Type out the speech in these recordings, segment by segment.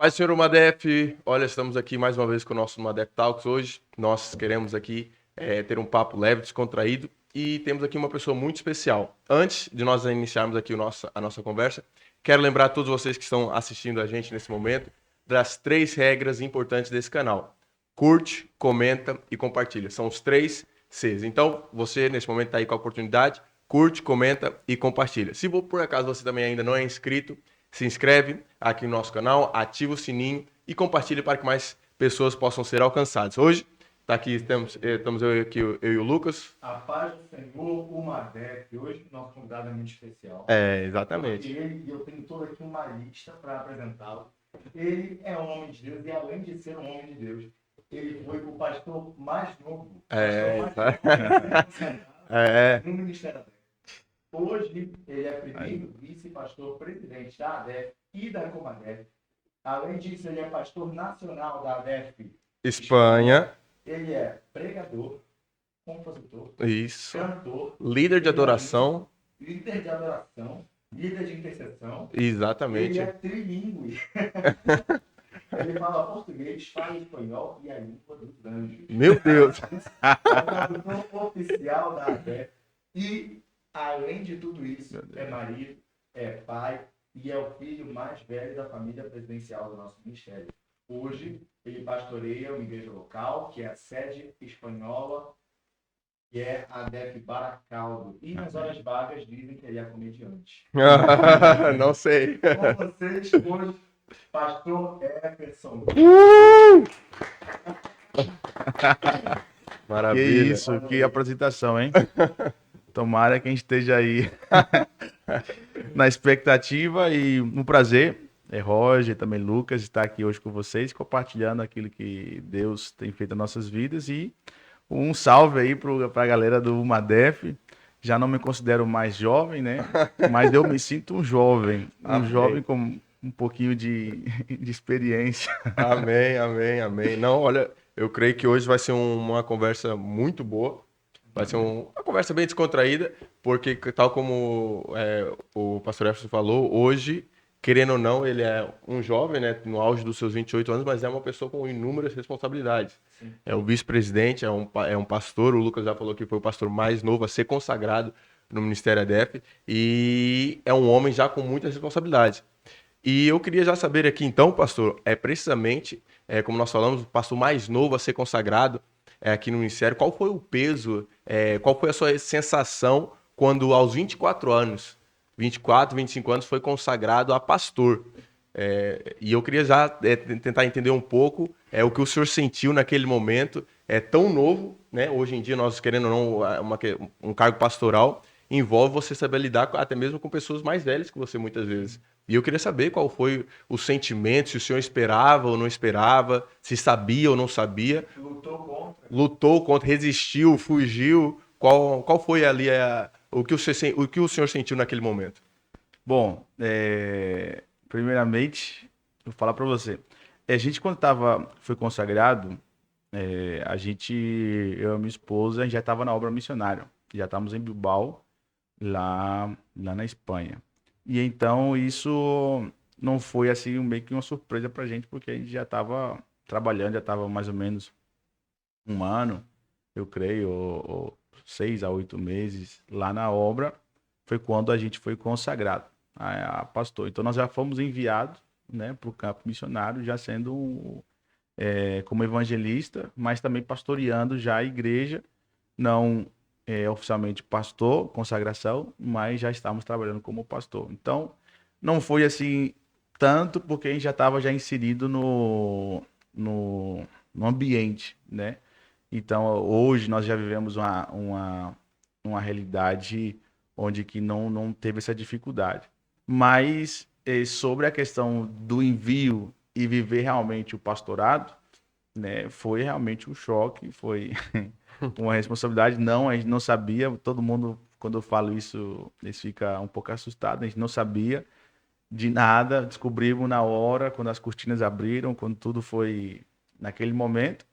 Mas, senhor Umadef, olha, estamos aqui mais uma vez com o nosso Umadef Talks hoje. Nós queremos aqui ter um papo leve, descontraído e temos aqui uma pessoa muito especial. Antes de nós iniciarmos aqui a nossa conversa, quero lembrar a todos vocês que estão assistindo a gente nesse momento das 3 regras importantes desse canal. Curte, comenta e compartilha. São os 3 Cs. Então, você nesse momento está aí com a oportunidade, curte, comenta e compartilha. Se por acaso você também ainda não é inscrito, se inscreve aqui no nosso canal, ativa o sininho e compartilha para que mais pessoas possam ser alcançadas. Hoje, tá aqui, estamos eu e o Lucas. A paz do Senhor, o Madef. Hoje, nosso convidado é muito especial. Exatamente. E eu tenho toda aqui uma lista para apresentá-lo. Ele é um homem de Deus e, além de ser um homem de Deus, ele foi o pastor mais novo. No Ministério da ADEF. Hoje, ele é primeiro vice-pastor-presidente da ADEF e da Comadef. Além disso, ele é pastor nacional da ADEF Espanha. Ele é pregador, compositor, Isso. cantor, Líder de adoração. líder de intercessão. Exatamente. Ele é trilingue. Ele fala português, fala espanhol e a língua dos anjos. Meu Deus! É o tradutor oficial da ADEF. E, além de tudo isso, é marido, é pai e é o filho mais velho da família presidencial do nosso ministério. Hoje, ele pastoreia uma igreja local, que é a sede espanhola, que é a ADEF Baracaldo. E nas horas vagas dizem que ele é comediante. Não sei. Com vocês, hoje, pastor Everson. Maravilha. Que isso, que apresentação, hein? Tomara que a gente esteja aí na expectativa e um prazer. É Roger, também Lucas, estar aqui hoje com vocês, compartilhando aquilo que Deus tem feito nas nossas vidas. E um salve aí para a galera do Umadef. Já não me considero mais jovem, né? Mas eu me sinto um jovem. Amém. Jovem com um pouquinho de experiência. Amém. Não, olha, eu creio que hoje vai ser uma conversa muito boa. Vai ser uma conversa bem descontraída, porque tal como o pastor Everson falou, hoje, querendo ou não, ele é um jovem, né, no auge dos seus 28 anos, mas é uma pessoa com inúmeras responsabilidades. Sim. É o vice-presidente, é um pastor, o Lucas já falou que foi o pastor mais novo a ser consagrado no Ministério ADEF, e é um homem já com muitas responsabilidades. E eu queria já saber aqui, então, pastor, precisamente, como nós falamos, o pastor mais novo a ser consagrado aqui no Ministério, qual foi o peso, qual foi a sua sensação quando, aos 24 anos, 24, 25 anos, foi consagrado a pastor? E eu queria já tentar entender um pouco o que o senhor sentiu naquele momento, tão novo, né? Hoje em dia, nós querendo ou não, um cargo pastoral envolve você saber lidar até mesmo com pessoas mais velhas que você, muitas vezes. E eu queria saber qual foi o sentimento, se o senhor esperava ou não esperava, se sabia ou não sabia. Lutou contra, resistiu, fugiu. Qual foi ali o que o senhor sentiu naquele momento? Bom, primeiramente, vou falar para você. A gente, quando foi consagrado, eu e minha esposa, a gente já estava na obra missionária. Já estávamos em Bilbao, lá na Espanha. E então, isso não foi assim meio que uma surpresa para a gente, porque a gente já estava trabalhando, já estava mais ou menos um ano, eu creio, ou 6 a 8 meses lá na obra, foi quando a gente foi consagrado a pastor. Então nós já fomos enviados, né, para o campo missionário, já sendo como evangelista, mas também pastoreando já a igreja, não oficialmente pastor, consagração, mas já estávamos trabalhando como pastor. Então não foi assim tanto, porque a gente já estava já inserido no ambiente, né? Então, hoje nós já vivemos uma realidade onde que não teve essa dificuldade. Mas sobre a questão do envio e viver realmente o pastorado, né, foi realmente um choque, foi uma responsabilidade. Não, a gente não sabia, todo mundo, quando eu falo isso, eles ficam um pouco assustados, a gente não sabia de nada, descobrimos na hora, quando as cortinas abriram, quando tudo foi naquele momento.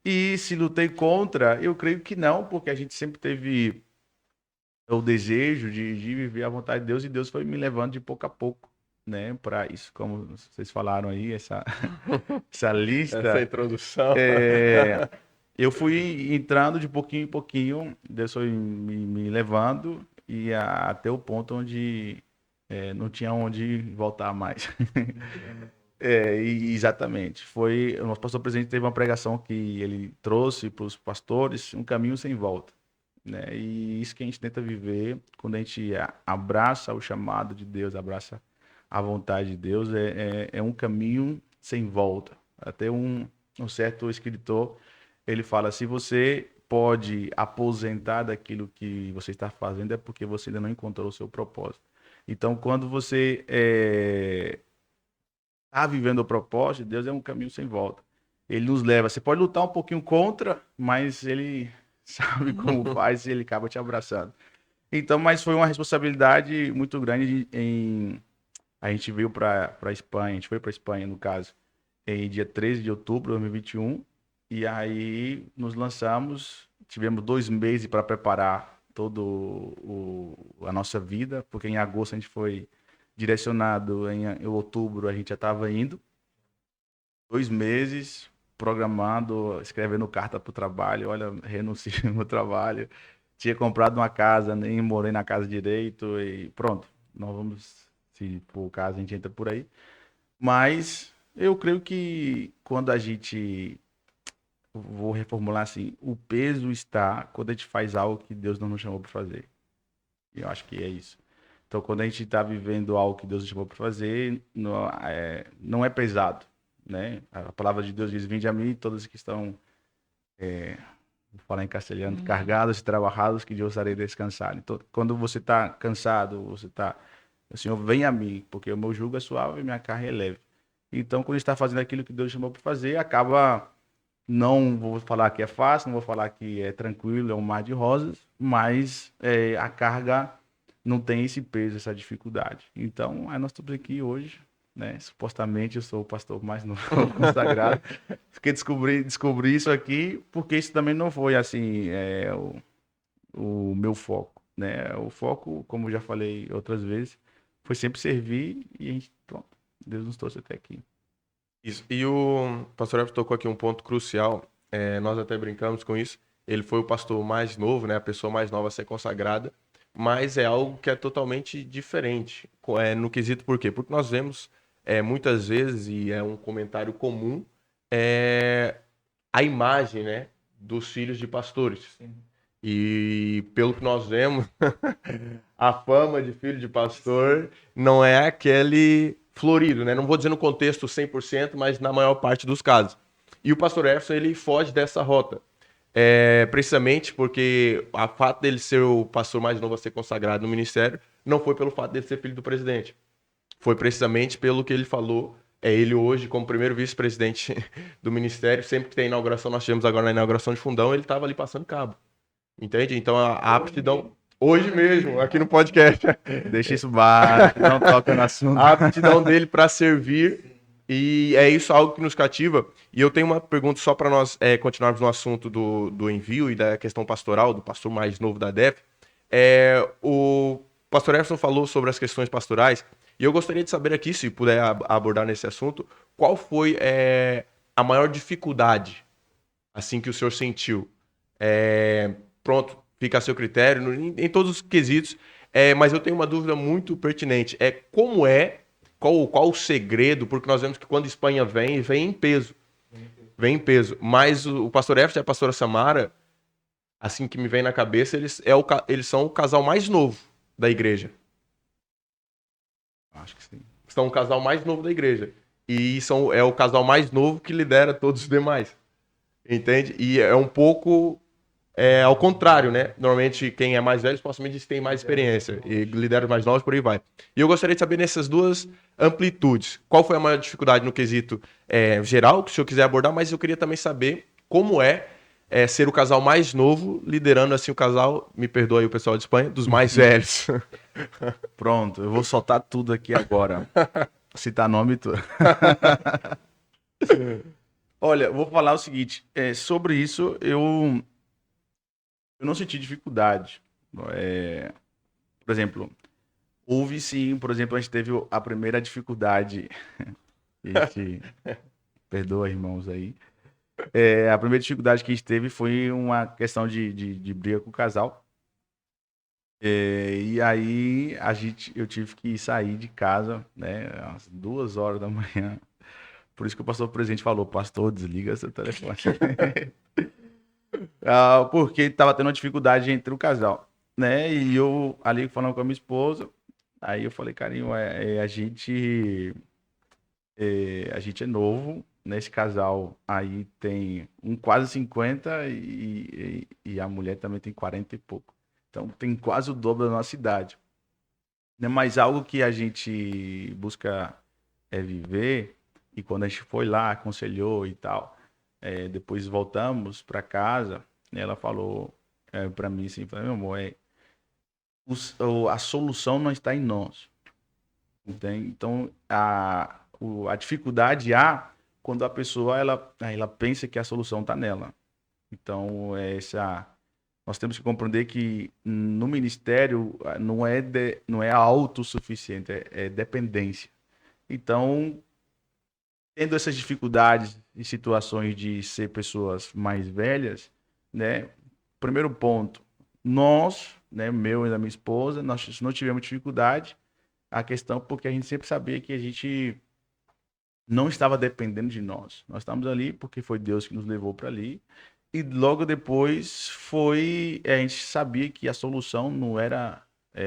E se lutei contra, eu creio que não, porque a gente sempre teve o desejo de viver a vontade de Deus e Deus foi me levando de pouco a pouco, né, para isso. Como vocês falaram aí, essa lista. Essa introdução. Eu fui entrando de pouquinho em pouquinho, Deus foi me levando e até o ponto onde não tinha onde voltar mais. Exatamente. O nosso pastor presidente teve uma pregação que ele trouxe para os pastores um caminho sem volta, né? E isso que a gente tenta viver quando a gente abraça o chamado de Deus, abraça a vontade de Deus, é um caminho sem volta. Até um certo escritor, ele fala, se você pode aposentar daquilo que você está fazendo, é porque você ainda não encontrou o seu propósito. Então, quando você está vivendo o propósito, Deus é um caminho sem volta. Ele nos leva. Você pode lutar um pouquinho contra, mas ele sabe como faz e ele acaba te abraçando. Então, mas foi uma responsabilidade muito grande a gente veio para a Espanha, a gente foi para a Espanha, no caso, em dia 13 de outubro de 2021, e aí nos lançamos, tivemos 2 meses para preparar todo a nossa vida, porque em agosto a gente foi direcionado, em outubro a gente já estava indo, 2 meses programando, escrevendo carta para o trabalho, olha, renunciei ao meu trabalho, tinha comprado uma casa, nem morei na casa direito e pronto, nós vamos, se for o caso a gente entra por aí, mas eu creio que quando a gente, vou reformular assim, o peso está quando a gente faz algo que Deus não nos chamou para fazer, eu acho que é isso. Então, quando a gente está vivendo algo que Deus nos chamou para fazer, não é pesado, né? A palavra de Deus diz, vinde a mim todos que estão, vou falar em castelhano, carregados e trabalhados, que eu os harei descansar. Então, quando você está cansado, o Senhor, vem a mim, porque o meu jugo é suave e minha carga é leve. Então, quando a gente está fazendo aquilo que Deus chamou para fazer, acaba, não vou falar que é fácil, não vou falar que é tranquilo, é um mar de rosas, mas a carga não tem esse peso, essa dificuldade. Então, aí nós estamos aqui hoje, né? Supostamente eu sou o pastor mais novo consagrado. Fiquei descobri isso aqui, porque isso também não foi assim o meu foco, né? O foco, como já falei outras vezes, foi sempre servir e a gente, pronto, Deus nos trouxe até aqui. Isso. E o pastor Everton tocou aqui um ponto crucial, nós até brincamos com isso, ele foi o pastor mais novo, né? A pessoa mais nova a ser consagrada, mas é algo que é totalmente diferente, no quesito por quê? Porque nós vemos muitas vezes, e é um comentário comum, a imagem, né, dos filhos de pastores. Sim. E pelo que nós vemos, a fama de filho de pastor não é aquele florido, né? Não vou dizer no contexto 100%, mas na maior parte dos casos. E o pastor Everton, ele foge dessa rota. Precisamente porque o fato dele ser o pastor mais novo a ser consagrado no ministério não foi pelo fato dele ser filho do presidente. Foi precisamente pelo que ele falou. Ele hoje, como primeiro vice-presidente do ministério, sempre que tem inauguração, nós tivemos agora na inauguração de Fundão, ele estava ali passando cabo. Entende? Então a aptidão... Hoje mesmo, aqui no podcast. Deixa isso baixo, não toca no assunto. A aptidão dele para servir... E é isso algo que nos cativa. E eu tenho uma pergunta só para nós continuarmos no assunto do envio e da questão pastoral, do pastor mais novo da DEF. O pastor Everton falou sobre as questões pastorais, e eu gostaria de saber aqui, se puder abordar nesse assunto, qual foi a maior dificuldade assim que o senhor sentiu? Pronto, fica a seu critério, em todos os quesitos, mas eu tenho uma dúvida muito pertinente. Qual o segredo? Porque nós vemos que quando a Espanha vem em peso. Vem em peso. Mas o pastor Everton e a pastora Samara, assim que me vem na cabeça, eles são o casal mais novo da igreja. Acho que sim. São o casal mais novo da igreja. E é o casal mais novo que lidera todos os demais. Entende? E é um pouco... ao contrário, né? Normalmente quem é mais velho, supostamente tem mais experiência. E lidera os mais novos, por aí vai. E eu gostaria de saber nessas duas amplitudes. Qual foi a maior dificuldade no quesito geral, que o senhor quiser abordar, mas eu queria também saber como ser o casal mais novo, liderando assim o casal, me perdoa aí o pessoal de Espanha, dos mais velhos. Pronto, eu vou soltar tudo aqui agora. Citar nome e tudo. Olha, vou falar o seguinte, sobre isso eu não senti dificuldade. Por exemplo, Houve sim, por exemplo, a gente teve a primeira dificuldade. Esse, perdoa, irmãos aí. A primeira dificuldade que a gente teve foi uma questão de briga com o casal. E aí eu tive que sair de casa, né, às 2 horas da manhã. Por isso que o pastor presidente falou, pastor, desliga seu telefone. Porque estava tendo uma dificuldade entre o casal, né? E eu ali falando com a minha esposa, aí eu falei, carinho, a gente é novo, nesse casal aí tem quase 50 e a mulher também tem 40 e pouco. Então tem quase o dobro da nossa idade. Né? Mas algo que a gente busca viver, e quando a gente foi lá, aconselhou e tal, depois voltamos para casa, né, ela falou para mim assim, falou, meu amor, a solução não está em nós. Entende? Então, a dificuldade quando a pessoa ela pensa que a solução está nela. Então, nós temos que compreender que no ministério não é autossuficiente, é dependência. Então, tendo essas dificuldades e situações de ser pessoas mais velhas, né? Primeiro ponto, nós, né, meu e da minha esposa, nós não tivemos dificuldade. A questão porque a gente sempre sabia que a gente não estava dependendo de nós. Nós estávamos ali porque foi Deus que nos levou para ali. E logo depois a gente sabia que a solução não era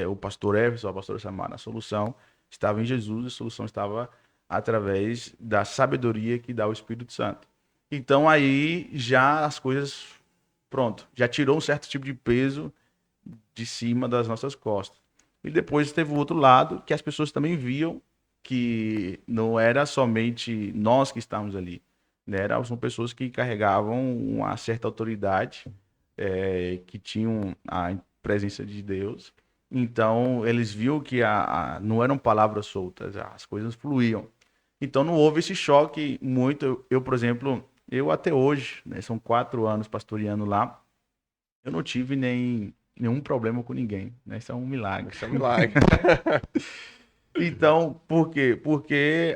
o pastor Everson ou a pastora Samara. A solução estava em Jesus, a solução estava através da sabedoria que dá o Espírito Santo. Então aí já as coisas, pronto, já tirou um certo tipo de peso de cima das nossas costas. E depois teve o outro lado, que as pessoas também viam que não era somente nós que estávamos ali, né? São pessoas que carregavam uma certa autoridade, que tinham a presença de Deus. Então, eles viam que não eram palavras soltas, as coisas fluíam. Então, não houve esse choque muito. Eu, por exemplo, eu até hoje, né, são 4 anos pastoreando lá, eu não tive nenhum problema com ninguém, né? Isso é um milagre. Isso é um milagre. Então, por quê? Porque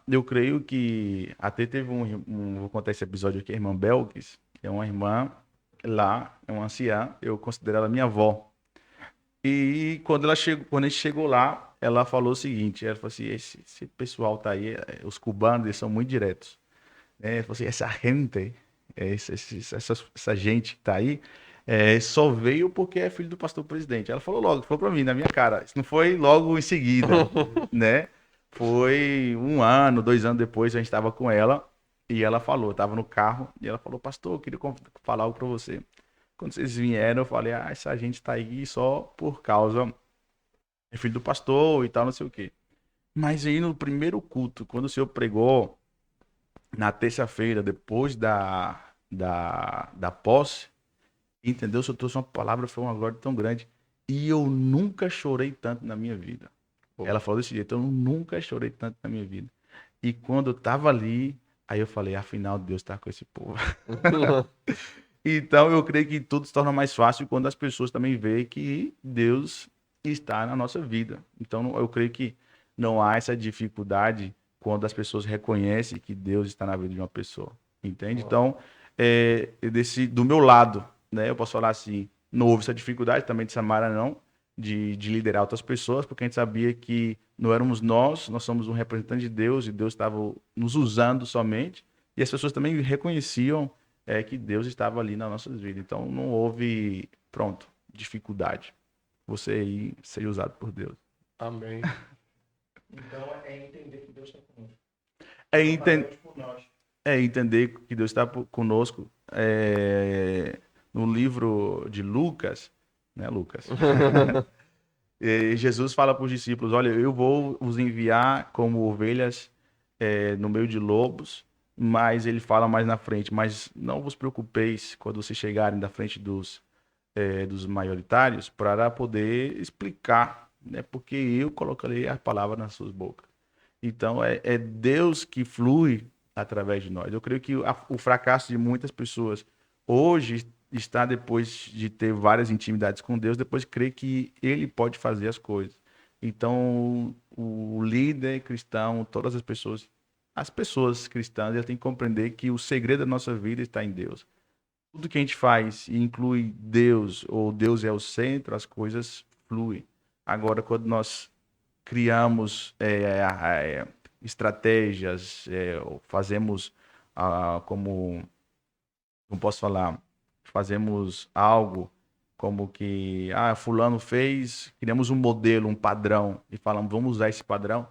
eu creio que até teve vou contar esse episódio aqui, a irmã Belkis, é uma irmã lá, é uma anciã, eu considero ela minha avó. E quando a gente chegou lá, ela falou o seguinte, ela falou assim, esse pessoal tá aí, os cubanos, eles são muito diretos. Ela falou assim, essa gente, essa gente que tá aí, só veio porque é filho do pastor presidente. Ela falou pra mim, na minha cara. Isso não foi logo em seguida, né? Foi 1 ano, 2 anos depois, a gente estava com ela e ela falou, eu tava no carro e ela falou, pastor, eu queria falar algo pra você. Quando vocês vieram, eu falei, essa gente tá aí só por causa é filho do pastor e tal, não sei o quê. Mas aí no primeiro culto, quando o senhor pregou, na terça-feira, depois da posse, entendeu? O senhor trouxe uma palavra, foi uma glória tão grande. E eu nunca chorei tanto na minha vida. Pô. Ela falou desse jeito, eu nunca chorei tanto na minha vida. E quando eu tava ali, aí eu falei, afinal, Deus tá com esse povo. Então, eu creio que tudo se torna mais fácil quando as pessoas também veem que Deus está na nossa vida. Então, eu creio que não há essa dificuldade quando as pessoas reconhecem que Deus está na vida de uma pessoa. Entende? Então, do meu lado, né, eu posso falar assim, não houve essa dificuldade, também de Samara não, de liderar outras pessoas, porque a gente sabia que não éramos nós somos um representante de Deus e Deus estava nos usando somente, e as pessoas também reconheciam que Deus estava ali nas nossas vidas. Então não houve, dificuldade. Você aí ser usado por Deus. Amém. Então é entender que Deus está conosco. Entender que Deus está conosco. No livro de Lucas, né, Lucas? Jesus fala para os discípulos, olha, eu vou os enviar como ovelhas no meio de lobos, mas ele fala mais na frente, mas não vos preocupeis quando vocês chegarem da frente dos maioritários para poder explicar, né, porque eu colocarei a palavra nas suas bocas. Então é Deus que flui através de nós. Eu creio que o fracasso de muitas pessoas hoje está depois de ter várias intimidades com Deus, depois crê que Ele pode fazer as coisas. Então, o líder cristão, todas as pessoas cristãs, elas têm que compreender que o segredo da nossa vida está em Deus. Tudo que a gente faz e inclui Deus, ou Deus é o centro, as coisas fluem. Agora, quando nós criamos estratégias, fazemos como, não posso falar, fazemos algo como que, fulano fez, criamos um modelo, um padrão, e falamos, vamos usar esse padrão.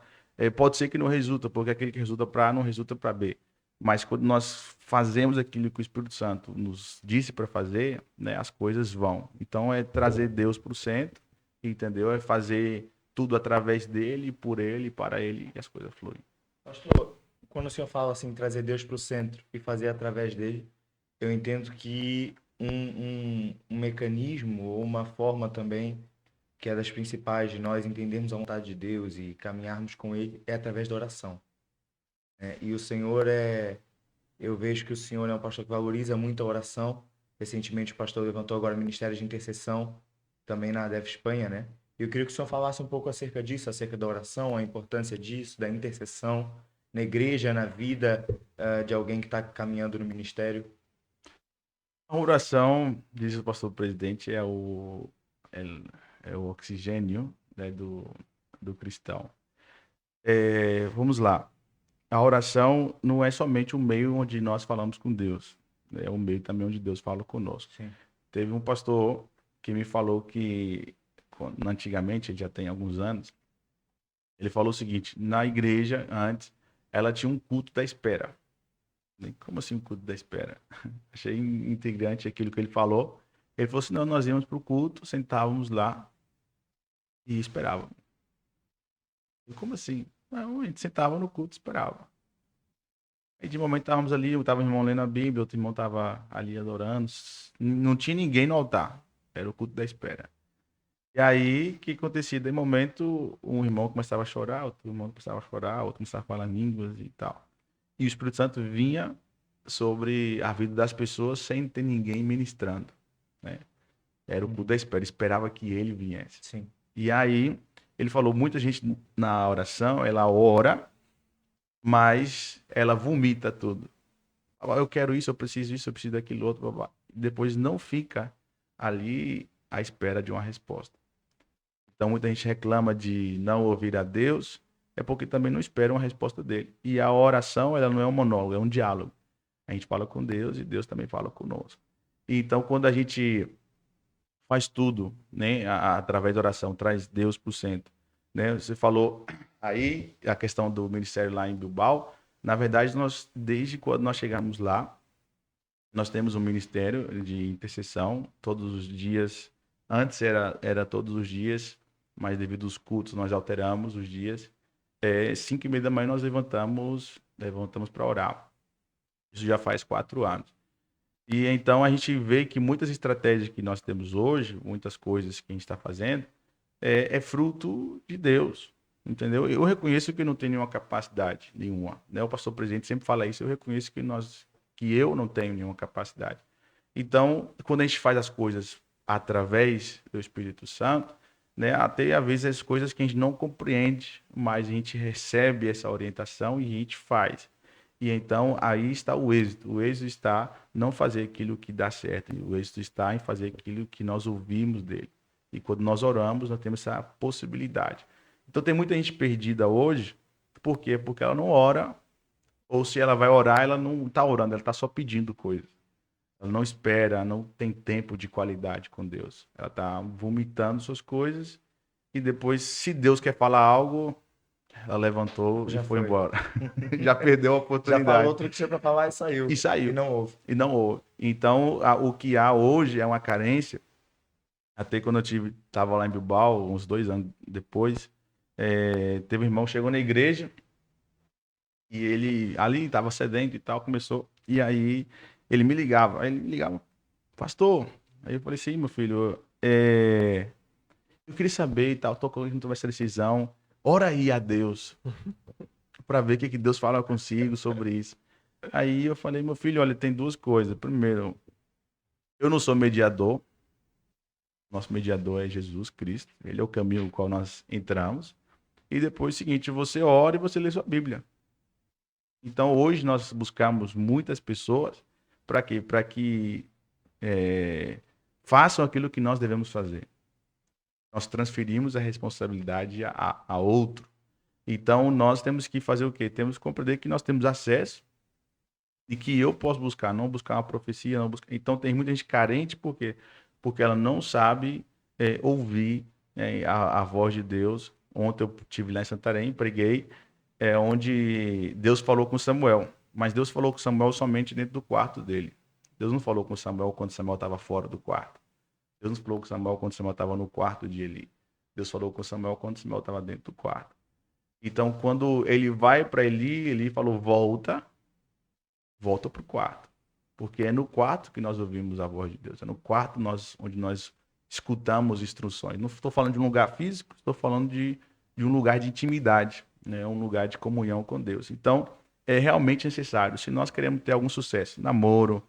Pode ser que não resulta, porque aquele que resulta para A não resulta para B. Mas quando nós fazemos aquilo que o Espírito Santo nos disse para fazer, né, as coisas vão. Então é trazer Deus para o centro, entendeu? É fazer tudo através dele, por ele, para ele, e as coisas fluem. Pastor, quando o senhor fala assim, trazer Deus para o centro e fazer através dele, eu entendo que um mecanismo ou uma forma também, que é das principais de nós entendermos a vontade de Deus e caminharmos com ele, é através da oração. E o Senhor eu vejo que o Senhor é um pastor que valoriza muito a oração. Recentemente o pastor levantou agora o Ministério de Intercessão, também na ADEF Espanha, né? E eu queria que o senhor falasse um pouco acerca disso, acerca da oração, a importância disso, da intercessão na igreja, na vida de alguém que está caminhando no ministério. A oração, diz o pastor presidente, é, é o oxigênio, né, do cristão. Vamos lá. A oração não é somente o meio onde nós falamos com Deus. É o meio também onde Deus fala conosco. Sim. Teve um pastor que me falou que, antigamente, já tem alguns anos, ele falou o seguinte: na igreja, antes, ela tinha um culto da espera. Como assim um culto da espera? Achei integrante aquilo que ele falou. Ele falou assim: não, nós íamos para o culto, sentávamos lá e esperávamos. Como assim? Não, a gente sentava no culto e esperava. Aí de momento estávamos ali, eu estava o irmão lendo a Bíblia, outro irmão estava ali adorando. Não tinha ninguém no altar. Era o culto da espera. E aí, o que acontecia? De momento, um irmão começava a chorar, outro irmão começava a chorar, outro começava a falar línguas e tal. E o Espírito Santo vinha sobre a vida das pessoas sem ter ninguém ministrando, né? Era o culto da espera, esperava que ele viesse. Sim. E aí, ele falou, muita gente na oração, ela ora, mas ela vomita tudo. Eu quero isso, eu preciso daquilo outro. Blá, blá. Depois não fica ali à espera de uma resposta. Então, muita gente reclama de não ouvir a Deus, é porque também não espera uma resposta dele. E a oração, ela não é um monólogo, é um diálogo. A gente fala com Deus e Deus também fala conosco. Então, quando a gente faz tudo, né, através da oração, traz Deus para o centro, né? Você falou aí a questão do ministério lá em Bilbao. Na verdade, nós, desde quando nós chegamos lá, nós temos um ministério de intercessão todos os dias. Antes era todos os dias, mas devido aos cultos nós alteramos os dias. 5h30 da manhã nós levantamos para orar. Isso já faz 4 anos. E então a gente vê que muitas estratégias que nós temos hoje, muitas coisas que a gente está fazendo, é fruto de Deus, entendeu? Eu reconheço que não tenho nenhuma capacidade nenhuma, né? O pastor presidente sempre fala isso, eu reconheço que eu não tenho nenhuma capacidade. Então, quando a gente faz as coisas através do Espírito Santo, né, até às vezes as coisas que a gente não compreende, mas a gente recebe essa orientação e a gente faz. E então aí está o êxito. O êxito está não fazer aquilo que dá certo. O êxito está em fazer aquilo que nós ouvimos dele. E quando nós oramos, nós temos essa possibilidade. Então tem muita gente perdida hoje. Por quê? Porque ela não ora. Ou se ela vai orar, ela não está orando, ela está só pedindo coisas. Ela não espera, não tem tempo de qualidade com Deus. Ela está vomitando suas coisas. E depois, se Deus quer falar algo, ela levantou Já e foi foi. embora. Já perdeu a Já oportunidade. falou outro que tinha para falar e saiu. E saiu. E não ouve. E não houve. Então, o que há hoje é uma carência. Até quando eu estava lá em Bilbao, uns 2 anos depois, teve um irmão que chegou na igreja e ele ali estava sedento e tal, começou. E aí ele me ligava. Aí ele me ligava, pastor. Aí eu falei assim, meu filho, eu queria saber e tal, tô com essa decisão. Ora aí a Deus para ver o que Deus fala consigo sobre isso. Aí eu falei, meu filho, olha, tem 2 coisas. Primeiro, eu não sou mediador. Nosso mediador é Jesus Cristo. Ele é o caminho no qual nós entramos. E depois, é o seguinte, você ora e você lê sua Bíblia. Então, hoje nós buscamos muitas pessoas para quê? Para que façam aquilo que nós devemos fazer. Nós transferimos a responsabilidade a outro. Então, nós temos que fazer o quê? Temos que compreender que nós temos acesso e que eu posso buscar, não buscar uma profecia, não buscar. Então, tem muita gente carente, por quê? Porque ela não sabe ouvir a voz de Deus. Ontem eu estive lá em Santarém, preguei, onde Deus falou com Samuel. Mas Deus falou com Samuel somente dentro do quarto dele. Deus não falou com Samuel quando Samuel estava fora do quarto. Deus não falou com Samuel quando Samuel estava no quarto de Eli. Deus falou com Samuel quando Samuel estava dentro do quarto. Então, quando ele vai para Eli, Eli falou, volta para o quarto. Porque é no quarto que nós ouvimos a voz de Deus. É no quarto onde nós escutamos instruções. Não estou falando de um lugar físico, estou falando de um lugar de intimidade, né? Um lugar de comunhão com Deus. Então, é realmente necessário. Se nós queremos ter algum sucesso, namoro,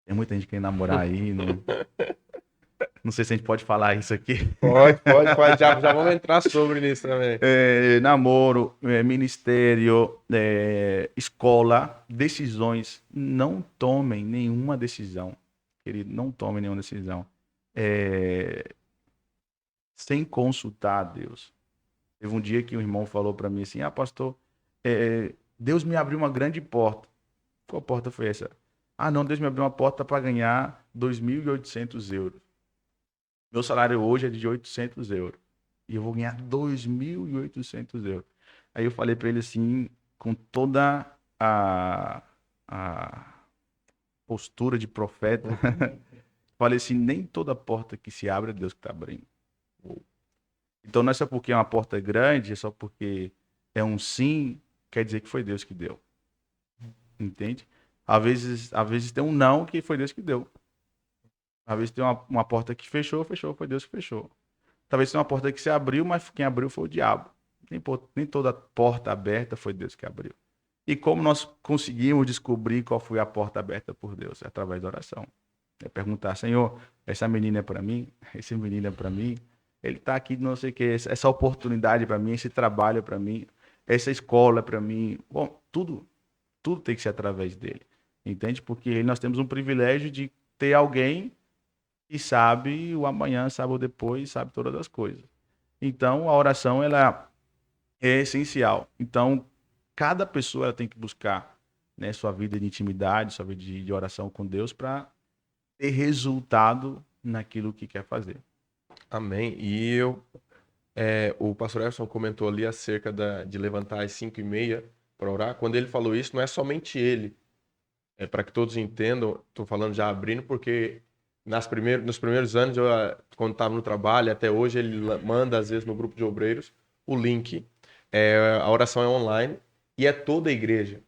tem muita gente que quer namorar aí, não sei se a gente pode falar isso aqui. Pode. Já vamos entrar sobre isso também. Namoro, ministério, escola, decisões. Não tomem nenhuma decisão, querido, não tomem nenhuma decisão sem consultar a Deus. Teve um dia que um irmão falou para mim assim, pastor, Deus me abriu uma grande porta. Qual porta foi essa? Não, Deus me abriu uma porta para ganhar 2.800 euros. Meu salário hoje é de 800 euros. E eu vou ganhar 2.800 euros. Aí eu falei para ele assim, com toda a postura de profeta, falei assim, nem toda porta que se abre é Deus que está abrindo. Então não é só porque é uma porta grande, é só porque é um sim, quer dizer que foi Deus que deu. Entende? Às vezes tem um não que foi Deus que deu. Às vezes tem uma porta que fechou, foi Deus que fechou. Talvez tenha uma porta que se abriu, mas quem abriu foi o diabo. Nem toda porta aberta foi Deus que abriu. E como nós conseguimos descobrir qual foi a porta aberta por Deus? É através da oração. É perguntar, Senhor, essa menina é para mim? Esse menino é para mim? Ele está aqui, não sei o que, essa oportunidade para mim, esse trabalho é para mim, essa escola é para mim. Bom, tudo tem que ser através dele. Entende? Porque nós temos um privilégio de ter alguém que sabe o amanhã, sabe o depois, sabe todas as coisas. Então, a oração, ela é essencial. Então, cada pessoa ela tem que buscar, né, sua vida de intimidade, sua vida de oração com Deus para ter resultado naquilo que quer fazer. Amém. E o pastor Everson comentou ali acerca de levantar às 5h30 para orar. Quando ele falou isso, não é somente ele. Para que todos entendam, estou falando já abrindo, porque nos primeiros anos, quando estava no trabalho, até hoje, ele manda, às vezes, no grupo de obreiros, o link. A oração é online e é toda a igreja.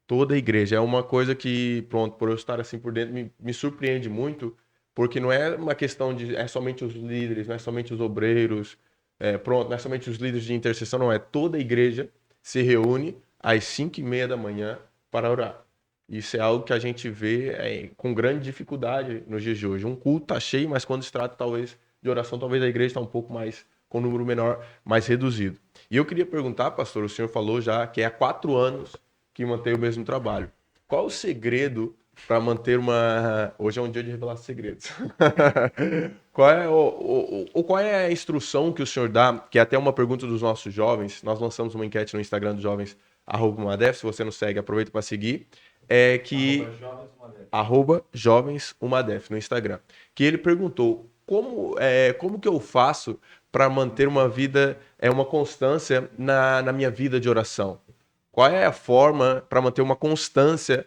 Toda a igreja. É uma coisa que, pronto, por eu estar assim por dentro, me surpreende muito, porque não é uma questão de é somente os líderes, não é somente os obreiros, não é somente os líderes de intercessão, não. É toda a igreja se reúne às 5h30 da manhã para orar. Isso é algo que a gente vê com grande dificuldade nos dias de hoje. Um culto está cheio, mas quando se trata talvez de oração, talvez a igreja está um pouco mais, com um número menor, mais reduzido. E eu queria perguntar, pastor, o senhor falou já que há 4 anos que mantém o mesmo trabalho. Qual o segredo para manter uma... Hoje é um dia de revelar segredos. Qual é a instrução que o senhor dá, que é até uma pergunta dos nossos jovens, nós lançamos uma enquete no Instagram dos jovens, @Umadef, se você não segue, aproveita para seguir, @JovensUmadef no Instagram, que ele perguntou como que eu faço para manter uma vida, uma constância na minha vida de oração? Qual é a forma para manter uma constância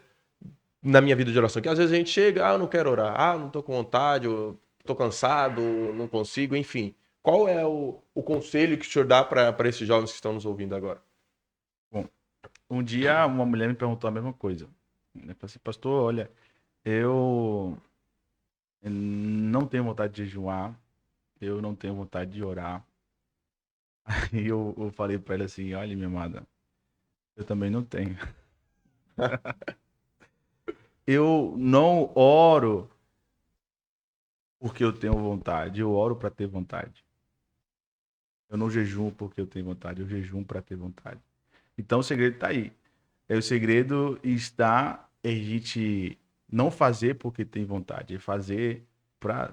na minha vida de oração? Que às vezes a gente chega, eu não quero orar, não estou com vontade, eu estou cansado, não consigo, enfim. Qual é o conselho que o senhor dá para esses jovens que estão nos ouvindo agora? Bom, um dia uma mulher me perguntou a mesma coisa. Eu falei assim, pastor, olha, eu não tenho vontade de jejuar, eu não tenho vontade de orar. Aí eu falei para ela assim, olha, minha amada, eu também não tenho. Eu não oro porque eu tenho vontade, eu oro para ter vontade. Eu não jejuo porque eu tenho vontade, eu jejuo para ter vontade. Então o segredo está aí. O segredo está em a gente não fazer porque tem vontade, é fazer para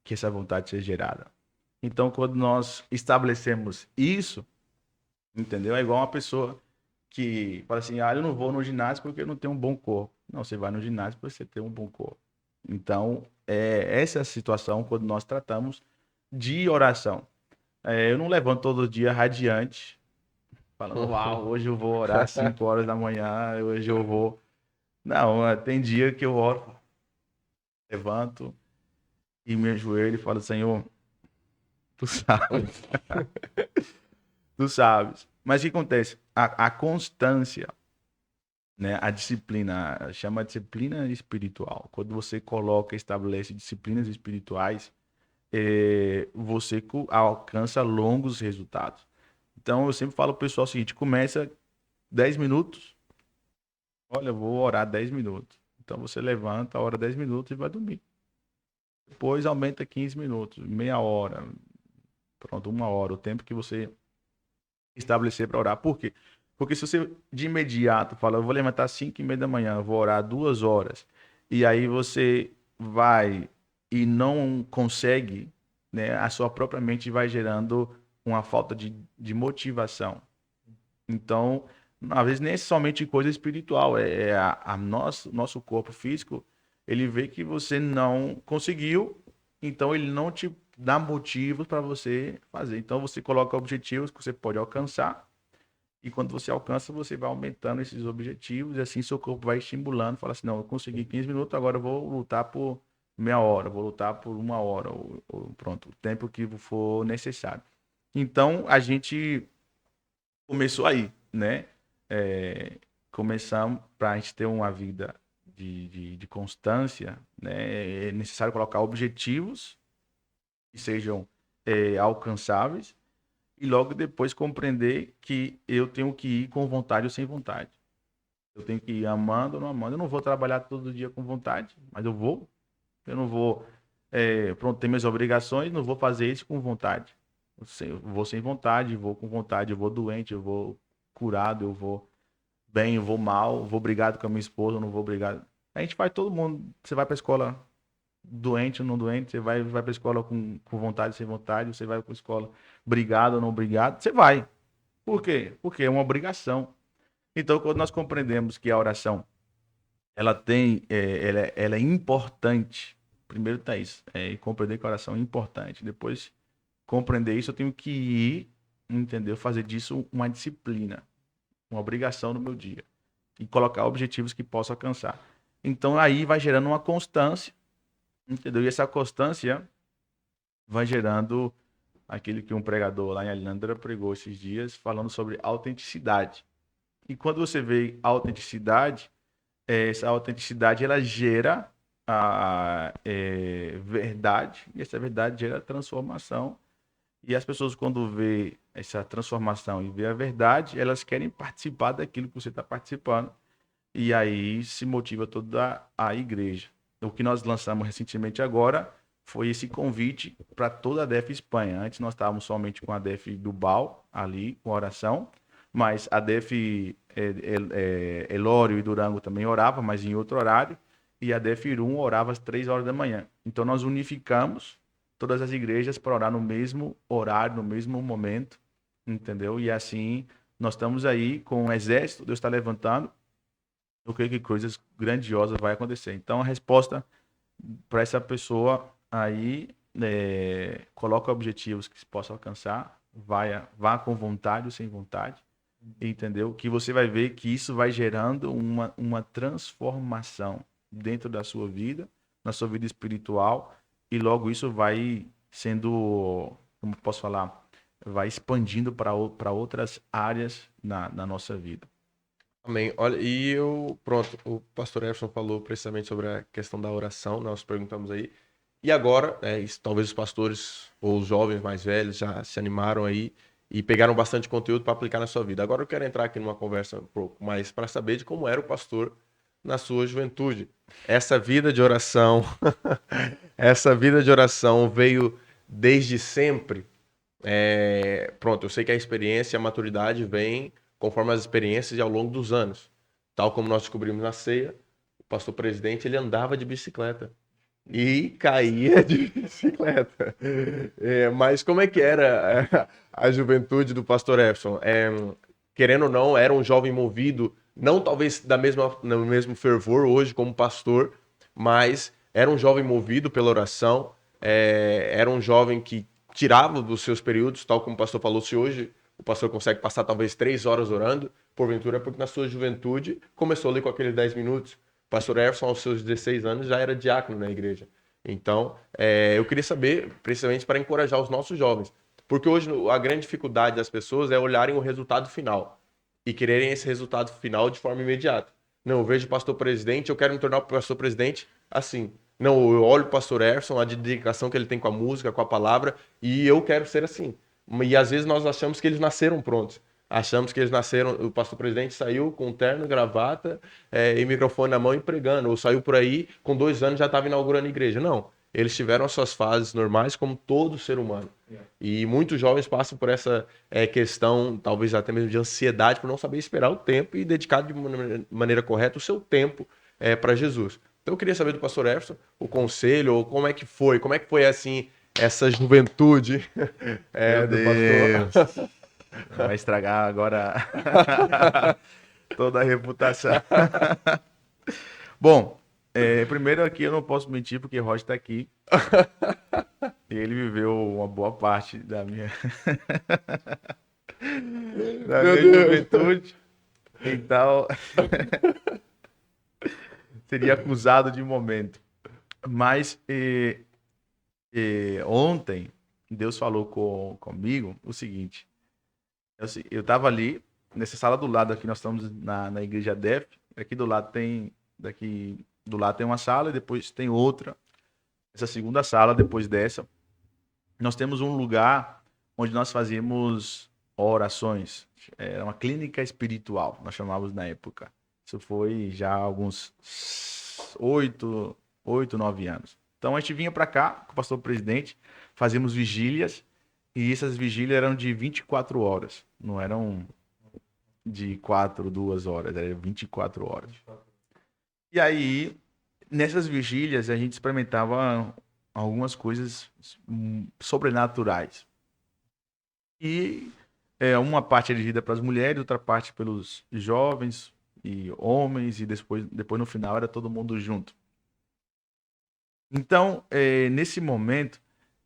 que essa vontade seja gerada. Então, quando nós estabelecemos isso, entendeu? É igual uma pessoa que fala assim: ah, eu não vou no ginásio porque eu não tenho um bom corpo. Não, você vai no ginásio para você ter um bom corpo. Então, essa é a situação quando nós tratamos de oração. Eu não levanto todo dia radiante, falando, uau, hoje eu vou orar às 5 horas da manhã, hoje eu vou. Não, tem dia que eu oro, levanto e me ajoelho e falo, Senhor, tu sabes, tu sabes. Mas o que acontece? A constância, né? A disciplina, chama disciplina espiritual. Quando você coloca, estabelece disciplinas espirituais, você alcança longos resultados. Então, eu sempre falo pro pessoal o seguinte: começa 10 minutos. Olha, eu vou orar 10 minutos. Então, você levanta, ora 10 minutos e vai dormir. Depois, aumenta 15 minutos, meia hora, pronto, 1 hora, o tempo que você estabelecer para orar. Por quê? Porque se você de imediato fala, eu vou levantar às 5:30 da manhã, eu vou orar 2 horas, e aí você vai e não consegue, né, a sua própria mente vai gerando uma falta de motivação. Então, às vezes nem é somente coisa espiritual, nosso corpo físico, ele vê que você não conseguiu, então ele não te dá motivos para você fazer. Então você coloca objetivos que você pode alcançar, e quando você alcança, você vai aumentando esses objetivos, e assim seu corpo vai estimulando, fala assim, não, eu consegui 15 minutos, agora eu vou lutar por meia hora, vou lutar por 1 hora, ou pronto, o tempo que for necessário. Então, a gente começou aí, né? Começamos para a gente ter uma vida de constância, né? É necessário colocar objetivos que sejam alcançáveis e logo depois compreender que eu tenho que ir com vontade ou sem vontade. Eu tenho que ir amando ou não amando. Eu não vou trabalhar todo dia com vontade, mas eu vou. Eu não vou, pronto, ter minhas obrigações, não vou fazer isso com vontade. Eu vou sem vontade, vou com vontade, eu vou doente, eu vou curado, eu vou bem, eu vou mal, eu vou brigado com a minha esposa, eu não vou brigado. A gente vai todo mundo. Você vai para a escola doente ou não doente, você vai para a escola com vontade, sem vontade, você vai para a escola brigado ou não brigado, você vai. Por quê? Porque é uma obrigação. Então, quando nós compreendemos que a oração ela tem, ela é importante. Primeiro tá isso, compreender que a oração é importante. Depois, compreender isso, eu tenho que ir, entendeu? Fazer disso uma disciplina, uma obrigação no meu dia. E colocar objetivos que possa alcançar. Então, aí vai gerando uma constância, entendeu? E essa constância vai gerando aquilo que um pregador lá em Alhandra pregou esses dias, falando sobre autenticidade. E quando você vê autenticidade, essa autenticidade ela gera a verdade, e essa verdade gera transformação. E as pessoas, quando vê essa transformação e vê a verdade, elas querem participar daquilo que você está participando. E aí se motiva toda a igreja. O que nós lançamos recentemente agora foi esse convite para toda a DEF Espanha. Antes nós estávamos somente com a DEF Bilbao, ali, com oração, mas a DEF Elório e Durango também orava, mas em outro horário, e a DEF Irum orava às 3 horas da manhã. Então nós unificamos todas as igrejas para orar no mesmo horário, no mesmo momento, entendeu? E assim nós estamos aí com um exército, Deus está levantando, eu creio que coisas grandiosas vai acontecer. Então a resposta para essa pessoa aí, coloca objetivos que se possa alcançar, vá com vontade ou sem vontade, entendeu? Que você vai ver que isso vai gerando uma transformação dentro da sua vida, na sua vida espiritual, e logo isso vai sendo, como posso falar, vai expandindo para outras áreas na nossa vida. Amém. Olha, pronto, o pastor Everson falou precisamente sobre a questão da oração, nós perguntamos aí. E agora, talvez os pastores ou os jovens mais velhos já se animaram aí e pegaram bastante conteúdo para aplicar na sua vida. Agora eu quero entrar aqui numa conversa um pouco mais para saber de como era o pastor na sua juventude. Essa vida de oração, essa vida de oração veio desde sempre. Pronto, eu sei que a experiência e a maturidade vem conforme as experiências e ao longo dos anos. Tal como nós descobrimos na ceia, o pastor presidente ele andava de bicicleta e caía de bicicleta. Mas como é que era a juventude do pastor Efson? Querendo ou não, era um jovem movido, não talvez no mesmo fervor hoje como pastor, mas era um jovem movido pela oração, era um jovem que tirava dos seus períodos, tal como o pastor falou, se hoje o pastor consegue passar talvez 3 horas orando, porventura é porque na sua juventude começou ali com aqueles 10 minutos. O pastor Efson, aos seus 16 anos, já era diácono na igreja. Então, eu queria saber, precisamente para encorajar os nossos jovens, porque hoje a grande dificuldade das pessoas é olharem o resultado final e quererem esse resultado final de forma imediata. Não, eu vejo o pastor presidente, eu quero me tornar o pastor presidente assim. Não, eu olho o pastor Efson, a dedicação que ele tem com a música, com a palavra, e eu quero ser assim. E às vezes nós achamos que eles nasceram prontos. Achamos que eles nasceram, o pastor presidente saiu com terno, gravata e microfone na mão e pregando, ou saiu por aí, com 2 anos já estava inaugurando a igreja. Não, eles tiveram as suas fases normais como todo ser humano. E muitos jovens passam por essa questão, talvez até mesmo de ansiedade, por não saber esperar o tempo e dedicar de maneira correta o seu tempo para Jesus. Então eu queria saber do pastor Efson o conselho, ou como é que foi assim, essa juventude do pastor. Vai estragar agora toda a reputação. Bom, primeiro aqui eu não posso mentir porque o Roger está aqui. E ele viveu uma boa parte da minha juventude. Então, seria acusado de momento. Mas ontem, Deus falou comigo o seguinte. Eu estava ali, nessa sala do lado aqui, nós estamos na igreja DEF. Aqui do lado tem uma sala e depois tem outra. Essa segunda sala, depois dessa, nós temos um lugar onde nós fazíamos orações. Era uma clínica espiritual, nós chamávamos na época. Isso foi já há alguns 8, 9 anos. Então a gente vinha para cá com o pastor presidente, fazíamos vigílias. E essas vigílias eram de 24 horas. Não eram de 2 horas, eram 24 horas. E aí, nessas vigílias, a gente experimentava algumas coisas sobrenaturais. E uma parte é dirigida para as mulheres, outra parte pelos jovens e homens, e depois no final era todo mundo junto. Então, nesse momento,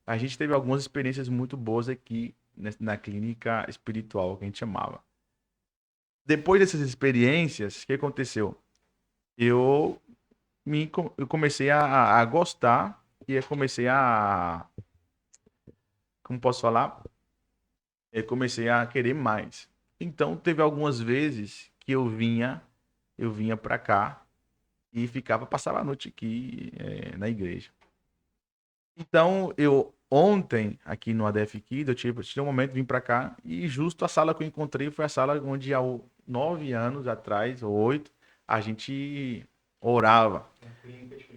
a gente teve algumas experiências muito boas aqui na clínica espiritual, que a gente chamava. Depois dessas experiências, o que aconteceu? Eu comecei a gostar e eu comecei a... Como posso falar? Eu comecei a querer mais. Então, teve algumas vezes que eu vinha para cá e passava a noite aqui na igreja. Então, ontem, aqui no ADF Kids, eu tive um momento, vim para cá, e justo a sala que eu encontrei foi a sala onde há 9 anos atrás, ou 8, a gente orava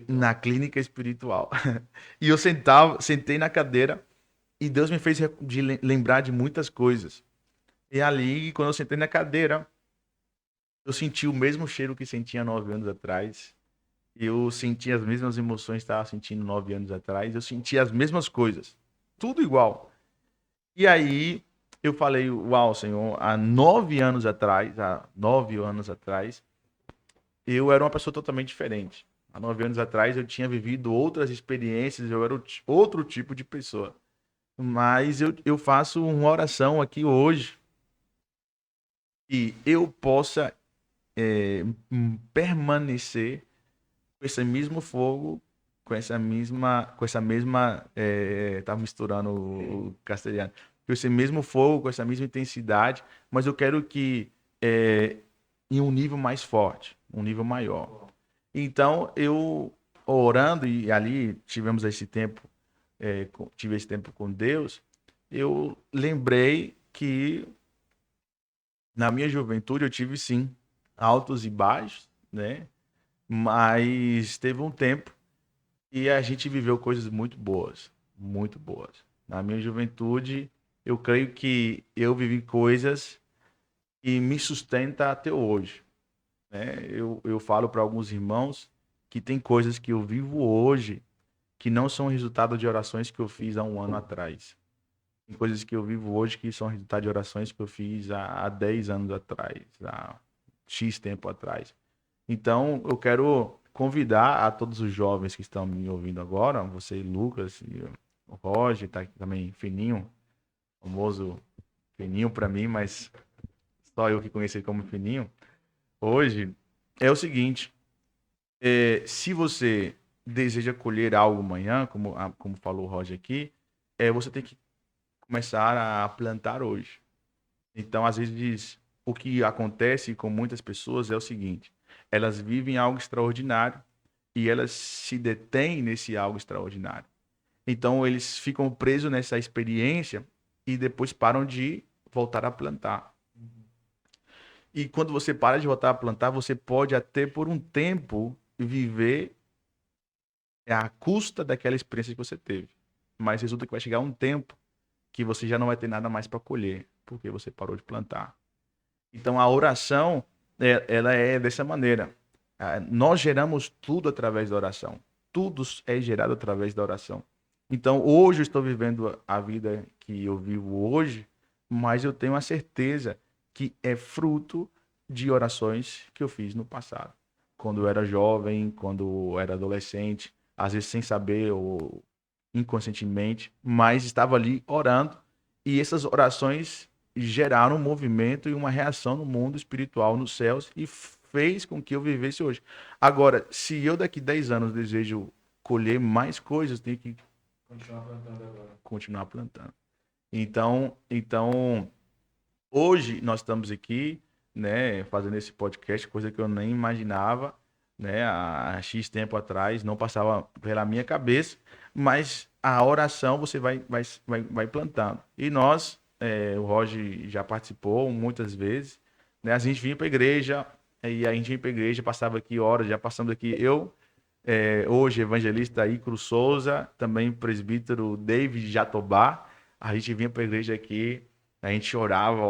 na clínica espiritual. E eu sentei na cadeira, e Deus me fez lembrar de muitas coisas. E ali, quando eu sentei na cadeira, eu senti o mesmo cheiro que sentia 9 anos atrás. Eu senti as mesmas emoções que estava sentindo 9 anos atrás. Eu senti as mesmas coisas. Tudo igual. E aí eu falei, uau, Senhor, há 9 anos atrás, eu era uma pessoa totalmente diferente. Há 9 anos atrás eu tinha vivido outras experiências, eu era outro tipo de pessoa. Mas eu faço uma oração aqui hoje que eu possa permanecer com esse mesmo fogo, com essa mesma, tá misturando o castelhano, com esse mesmo fogo, com essa mesma intensidade, mas eu quero que em um nível mais forte, um nível maior. Então, eu orando, e ali tivemos esse tempo, tive esse tempo com Deus, eu lembrei que na minha juventude eu tive sim altos e baixos, né? Mas teve um tempo e a gente viveu coisas muito boas, muito boas. Na minha juventude, eu creio que eu vivi coisas que me sustentam até hoje, né? Eu falo para alguns irmãos que tem coisas que eu vivo hoje que não são resultado de orações que eu fiz há um ano atrás. Tem coisas que eu vivo hoje que são resultado de orações que eu fiz há 10 anos atrás, há X tempo atrás. Então, eu quero convidar a todos os jovens que estão me ouvindo agora, você, Lucas, e o Roger, tá aqui também, Fininho, famoso Fininho para mim, mas só eu que conheci ele como Fininho. Hoje é o seguinte, se você deseja colher algo amanhã, como falou o Roger aqui, você tem que começar a plantar hoje. Então, às vezes, o que acontece com muitas pessoas é o seguinte: elas vivem algo extraordinário e elas se detêm nesse algo extraordinário. Então, eles ficam presos nessa experiência e depois param de voltar a plantar. E quando você para de voltar a plantar, você pode até por um tempo viver à custa daquela experiência que você teve. Mas resulta que vai chegar um tempo que você já não vai ter nada mais para colher, porque você parou de plantar. Então a oração, ela é dessa maneira. Nós geramos tudo através da oração. Tudo é gerado através da oração. Então hoje eu estou vivendo a vida que eu vivo hoje, mas eu tenho a certeza que é fruto de orações que eu fiz no passado. Quando eu era jovem, quando eu era adolescente, às vezes sem saber ou inconscientemente, mas estava ali orando e essas orações geraram um movimento e uma reação no mundo espiritual, nos céus, e fez com que eu vivesse hoje. Agora, se eu daqui 10 anos desejo colher mais coisas, tenho que Continuar plantando agora. continuar plantando. Então, hoje nós estamos aqui, né, fazendo esse podcast, coisa que eu nem imaginava, né, há X tempo atrás, não passava pela minha cabeça, mas a oração você vai plantando. E nós, o Roger já participou muitas vezes, né, a gente vinha para a igreja, e a gente ia para a igreja, passava aqui horas, já passamos aqui, hoje evangelista Ícaro Souza, também presbítero David Jatobá, a gente vinha para a igreja aqui, a gente orava.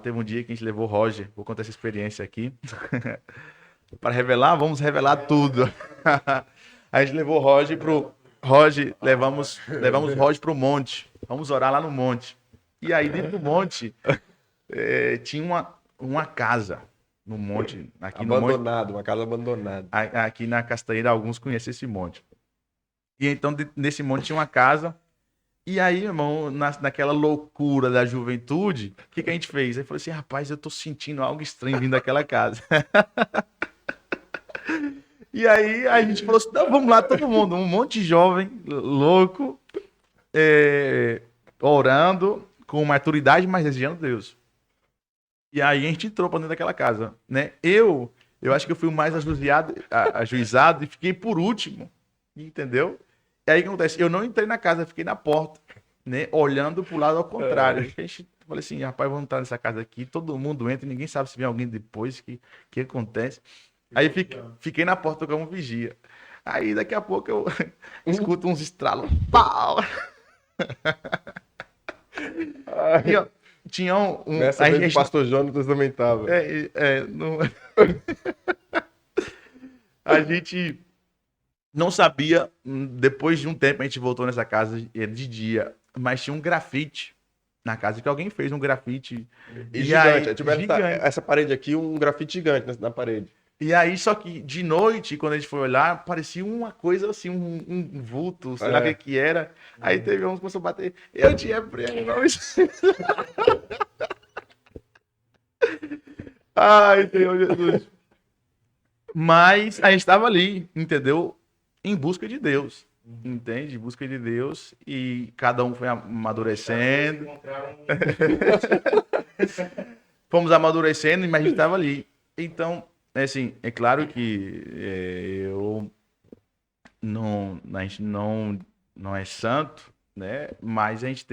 Teve um dia que a gente levou o Roger, vou contar essa experiência aqui, para revelar, vamos revelar tudo. A gente levou o Roger levamos o Roger pro monte. Vamos orar lá no monte. E aí dentro do monte tinha uma casa no monte, aqui no monte, Abandonado, uma casa abandonada. aqui na Castanheira, alguns conhecem esse monte. E então nesse monte tinha uma casa. E aí, irmão, naquela loucura da juventude, o que a gente fez? Aí falou assim, rapaz, eu tô sentindo algo estranho vindo daquela casa. E aí a gente falou assim, não, vamos lá, todo mundo, um monte de jovem, louco, orando, com maturidade, mas desejando Deus. E aí a gente entrou pra dentro daquela casa, né? Eu acho que eu fui o mais ajuizado e fiquei por último, entendeu? E aí o que acontece? Eu não entrei na casa, fiquei na porta, né? Olhando pro lado ao contrário. A gente falei assim, rapaz, vamos entrar nessa casa aqui, todo mundo entra, ninguém sabe se vem alguém depois, que acontece. Aí fiquei na porta como vigia. Aí daqui a pouco eu escuto uns estralos. Pau! E, ó, tinha Nessa vez o pastor Jonas também tava. A gente não sabia, depois de um tempo a gente voltou nessa casa, era de dia, mas tinha um grafite na casa, que alguém fez um grafite. E gigante. Aí, Tipo, essa parede aqui, um grafite gigante na parede. E aí, só que de noite, quando a gente foi olhar, parecia uma coisa assim, um vulto, sei lá o que era. Aí teve uns que começou a bater. Eu tinha prego, não. Ai, Senhor Jesus. Mas a gente estava ali, entendeu? Em busca de Deus. Entende? Em busca de Deus. E cada um foi amadurecendo. Fomos amadurecendo, mas a gente estava ali. Então, assim, é claro que a gente não é santo, né? Mas a gente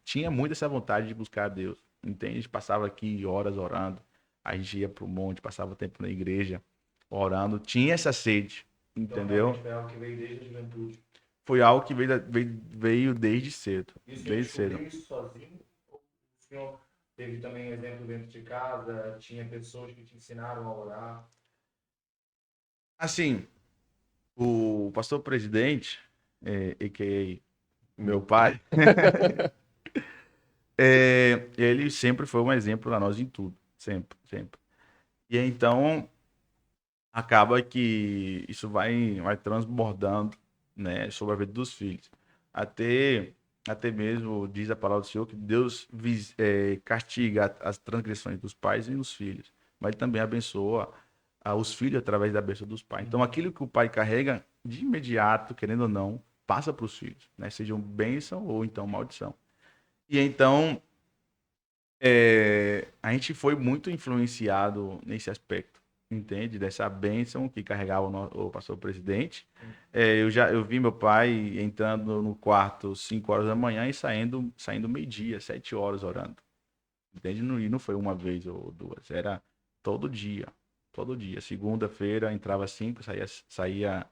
tinha muito essa vontade de buscar a Deus, entende? A gente passava aqui horas orando, a gente ia pro monte, passava tempo na igreja, orando, tinha essa sede, entendeu? Então, realmente foi algo que veio desde a juventude. Foi algo que veio desde cedo, E o senhor desde cedo. descobriu isso sozinho? Ou o senhor teve também um exemplo dentro de casa? Tinha pessoas que te ensinaram a orar? Assim, o pastor presidente, a.k.a. meu pai, ele sempre foi um exemplo para nós em tudo, sempre, sempre. E então acaba que isso vai transbordando, né, sobre a vida dos filhos. Até, até mesmo diz a palavra do Senhor que Deus castiga as transgressões dos pais e os filhos, mas ele também abençoa os filhos através da bênção dos pais. Então aquilo que o pai carrega, de imediato, querendo ou não, passa para os filhos, né, sejam bênção ou então maldição. E então a gente foi muito influenciado nesse aspecto, entende? Dessa bênção que carregava o pastor presidente. Eu vi meu pai entrando no quarto 5 horas da manhã e saindo meio-dia, 7 horas orando. Entende? E não foi uma vez ou duas, era todo dia. Todo dia. Segunda-feira entrava 5, saía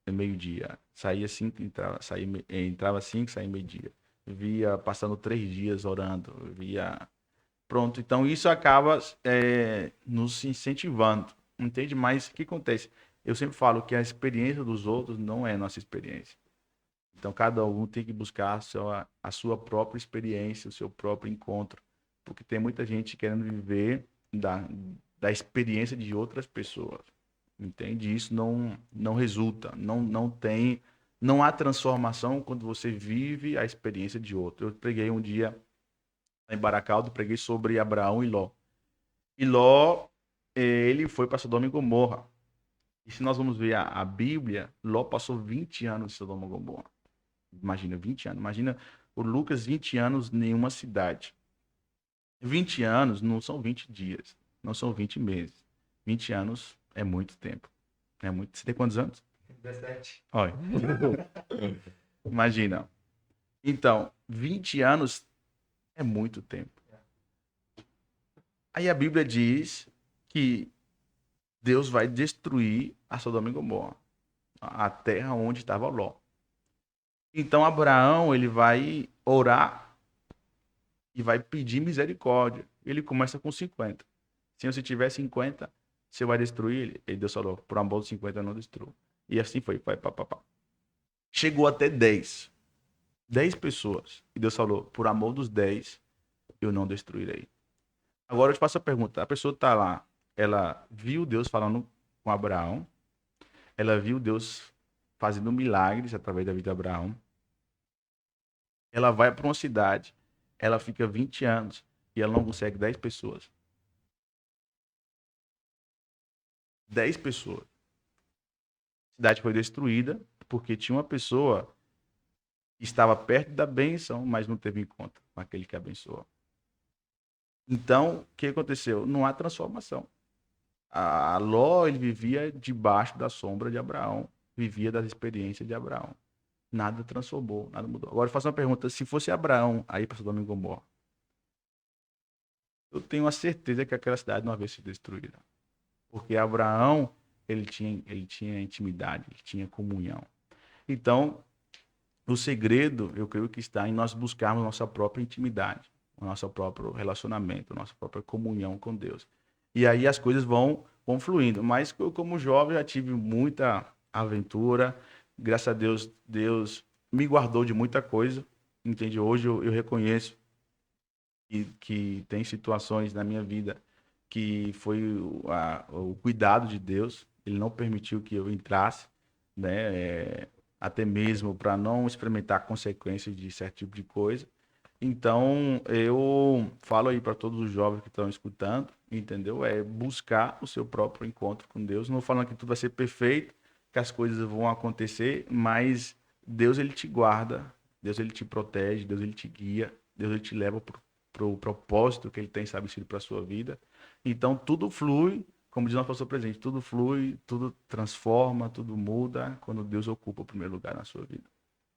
meio-dia. Saía 5, entrava 5, saía meio-dia. Via passando 3 dias orando, via. Pronto, então isso acaba nos incentivando, entende? Mas o que acontece? Eu sempre falo que a experiência dos outros não é nossa experiência. Então cada um tem que buscar a sua própria experiência, o seu próprio encontro, porque tem muita gente querendo viver da experiência de outras pessoas, entende? Isso não resulta, não há transformação quando você vive a experiência de outro. Eu preguei um dia em Baracaldo, preguei sobre Abraão e Ló. E Ló, ele foi para Sodoma e Gomorra. E se nós vamos ver a Bíblia, Ló passou 20 anos em Sodoma e Gomorra. Imagina, 20 anos. Imagina o Lucas, 20 anos em uma cidade. 20 anos não são 20 dias, não são 20 meses. 20 anos é muito tempo. É muito. Você tem quantos anos? 17. Olha. Imagina. Então, 20 anos é muito tempo. Aí a Bíblia diz que Deus vai destruir a Sodoma e Gomorra, a terra onde estava Ló. Então Abraão, ele vai orar e vai pedir misericórdia. Ele começa com 50. Se você tiver 50, você vai destruir ele. E Deus falou, por amor dos 50 eu não destruo. E assim foi, pá. Chegou até 10. 10 pessoas. E Deus falou, por amor dos 10, eu não destruirei. Agora eu te faço a pergunta. A pessoa está lá, ela viu Deus falando com Abraão, ela viu Deus fazendo milagres através da vida de Abraão. Ela vai para uma cidade, ela fica 20 anos e ela não consegue 10 pessoas. 10 pessoas. A cidade foi destruída porque tinha uma pessoa que estava perto da bênção, mas não teve encontro com aquele que abençoou. Então, o que aconteceu? Não há transformação. A Ló, ele vivia debaixo da sombra de Abraão, vivia das experiências de Abraão. Nada transformou, nada mudou. Agora eu faço uma pergunta, se fosse Abraão aí para Sodoma e Gomorra, eu tenho a certeza que aquela cidade não havia sido destruída. Porque Abraão, ele tinha intimidade, ele tinha comunhão. Então, o segredo, eu creio que está em nós buscarmos nossa própria intimidade, o nosso próprio relacionamento, a nossa própria comunhão com Deus. E aí as coisas vão fluindo. Mas eu, como jovem, já tive muita aventura. Graças a Deus, Deus me guardou de muita coisa. Entende? Hoje eu reconheço que tem situações na minha vida que foi o cuidado de Deus. Ele não permitiu que eu entrasse, né? Até mesmo para não experimentar consequências de certo tipo de coisa. Então, eu falo aí para todos os jovens que estão escutando, entendeu? É buscar o seu próprio encontro com Deus. Não falando que tudo vai ser perfeito, que as coisas vão acontecer, mas Deus, ele te guarda, Deus, ele te protege, Deus, ele te guia, Deus, ele te leva para o propósito que ele tem estabelecido para a sua vida. Então, tudo flui, como diz o nosso pastor presente, tudo flui, tudo transforma, tudo muda quando Deus ocupa o primeiro lugar na sua vida.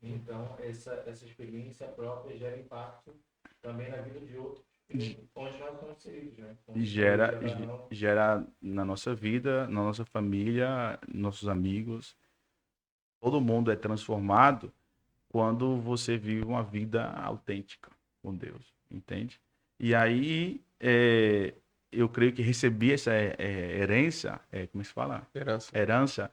Então, essa experiência própria gera impacto também na vida de outros. onde nós somos inseridos, né? E gera na nossa vida, na nossa família, nossos amigos. Todo mundo é transformado quando você vive uma vida autêntica com Deus, entende? E aí, eu creio que recebi essa herência, como se fala? Esperança. Herança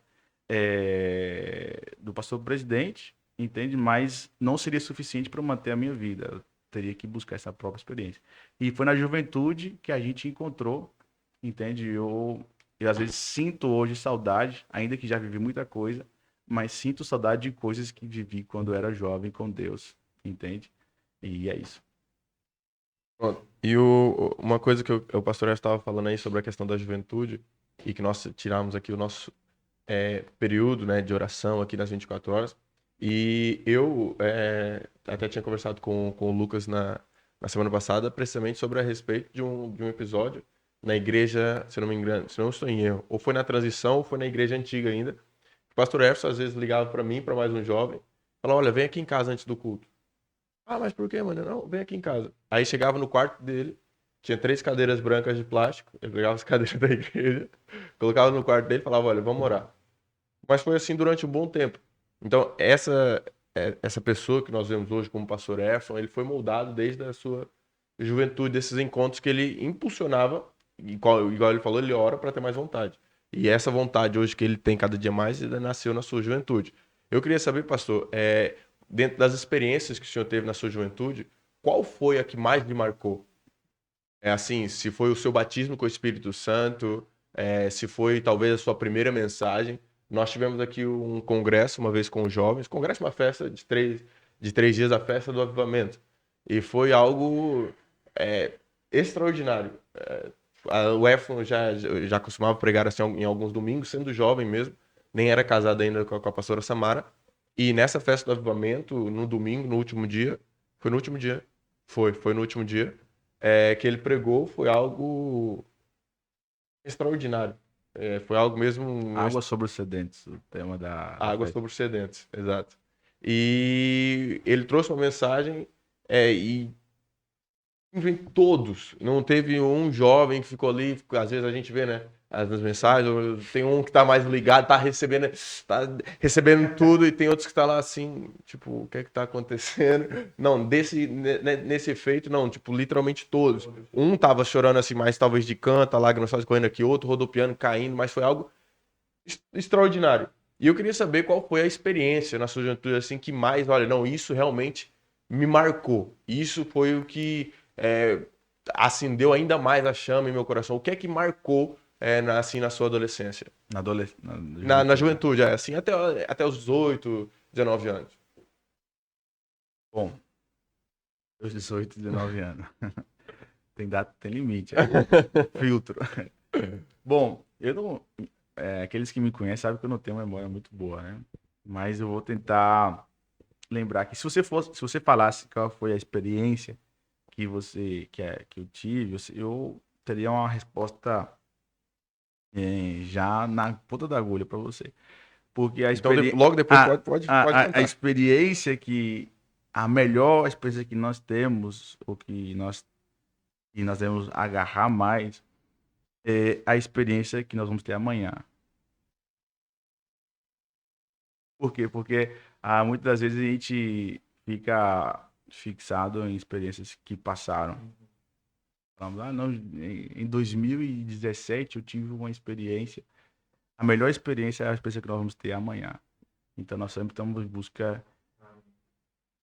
do pastor presidente, entende? Mas não seria suficiente para manter a minha vida. Eu teria que buscar essa própria experiência. E foi na juventude que a gente encontrou, entende? Eu às vezes sinto hoje saudade, ainda que já vivi muita coisa, mas sinto saudade de coisas que vivi quando era jovem com Deus, entende? E é isso. Pronto. E uma coisa que o pastor estava falando aí sobre a questão da juventude, e que nós tiramos aqui o nosso período, né, de oração aqui nas 24 horas, e eu até tinha conversado com o Lucas na semana passada, precisamente sobre a respeito de um episódio na igreja, se não me engano, se não estou em erro, ou foi na transição ou foi na igreja antiga ainda. O pastor Efson às vezes ligava para mim, para mais um jovem, falava: olha, vem aqui em casa antes do culto. Ah, mas por quê, mano? Não, vem aqui em casa. Aí chegava no quarto dele, tinha 3 cadeiras brancas de plástico, ele pegava as cadeiras da igreja, colocava no quarto dele e falava: olha, vamos orar. Mas foi assim durante um bom tempo. Então, essa pessoa que nós vemos hoje como pastor Efson, ele foi moldado desde a sua juventude, desses encontros que ele impulsionava, igual ele falou, ele ora para ter mais vontade. E essa vontade hoje que ele tem cada dia mais, ele nasceu na sua juventude. Eu queria saber, pastor, dentro das experiências que o senhor teve na sua juventude, qual foi a que mais lhe marcou? Assim, se foi o seu batismo com o Espírito Santo, se foi talvez a sua primeira mensagem. Nós tivemos aqui um congresso uma vez com os jovens, congresso, uma festa de 3 dias, a festa do avivamento. E foi algo extraordinário. O Efron já costumava pregar assim, em alguns domingos, sendo jovem mesmo, nem era casado ainda com a pastora Samara. E nessa festa do avivamento, no domingo, no último dia, foi no último dia, foi no último dia, que ele pregou, foi algo extraordinário. Foi algo mesmo. Águas sobre os sedentes, o tema da Águas festa. sobre os sedentes, exato. E ele trouxe uma mensagem e simplesmente todos. Não teve um jovem que ficou ali, às vezes a gente vê, né? As mensagens, tem um que tá mais ligado, tá recebendo tudo, e tem outros que tá lá assim, tipo, o que é que tá acontecendo? Não, nesse efeito, não, tipo, literalmente todos. Um tava chorando assim, mais talvez de canto, a lágrima só escorrendo aqui, outro rodopiando, caindo, mas foi algo extraordinário. E eu queria saber qual foi a experiência na sua juventude, assim, que mais, olha, não, isso realmente me marcou. Isso foi o que acendeu ainda mais a chama em meu coração. O que é que marcou assim, na sua adolescência? Na juventude, assim, até os 18, 19 anos. Bom, os 18, 19 anos. Tem limite. Filtro. Bom, eu não. Aqueles que me conhecem sabem que eu não tenho uma memória muito boa, né? Mas eu vou tentar lembrar que se você falasse qual foi a experiência que eu tive, eu teria uma resposta já na ponta da agulha para você. Porque Então, logo depois pode a contar. experiência a melhor experiência que nós temos, ou que nós devemos agarrar mais, é a experiência que nós vamos ter amanhã. Por quê? Porque muitas das vezes a gente fica fixado em experiências que passaram. Vamos lá, não, em 2017 eu tive uma experiência. A melhor experiência é a experiência que nós vamos ter amanhã. Então nós sempre estamos em busca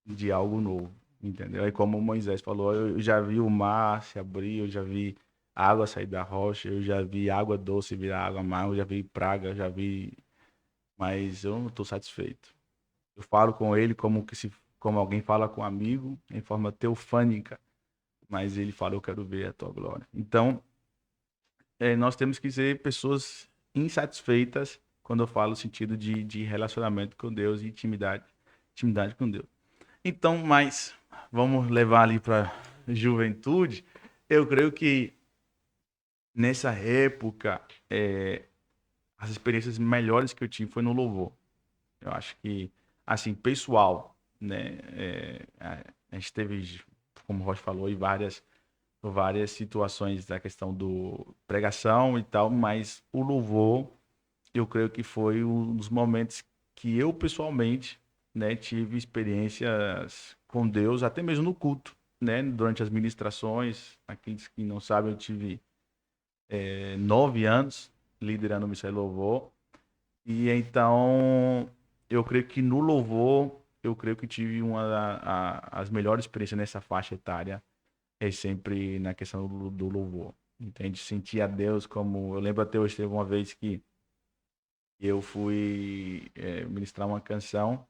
de algo novo, entendeu? Aí como Moisés falou, eu já vi o mar se abrir, eu já vi água sair da rocha, eu já vi água doce virar água amarga, eu já vi praga, eu já vi... Mas eu não estou satisfeito. Eu falo com ele como alguém fala com um amigo, em forma teofânica, mas ele fala: eu quero ver a tua glória. Então, nós temos que ser pessoas insatisfeitas quando eu falo no sentido de relacionamento com Deus e intimidade com Deus. Então, mas vamos levar ali para juventude. Eu creio que nessa época as experiências melhores que eu tive foi no louvor. Eu acho que, assim, pessoal, né? A gente teve, como o Rocha falou, várias várias situações da questão do pregação e tal, mas o louvor, eu creio que foi um dos momentos que eu pessoalmente, né, tive experiências com Deus, até mesmo no culto, né, durante as ministrações. Aqueles que não sabem, eu tive 9 anos liderando o Ministério Louvor. E então, eu creio que no louvor, eu creio que tive as melhores experiências nessa faixa etária, é sempre na questão do louvor. Entende? Sentir a Deus como... Eu lembro até hoje, teve uma vez que eu fui ministrar uma canção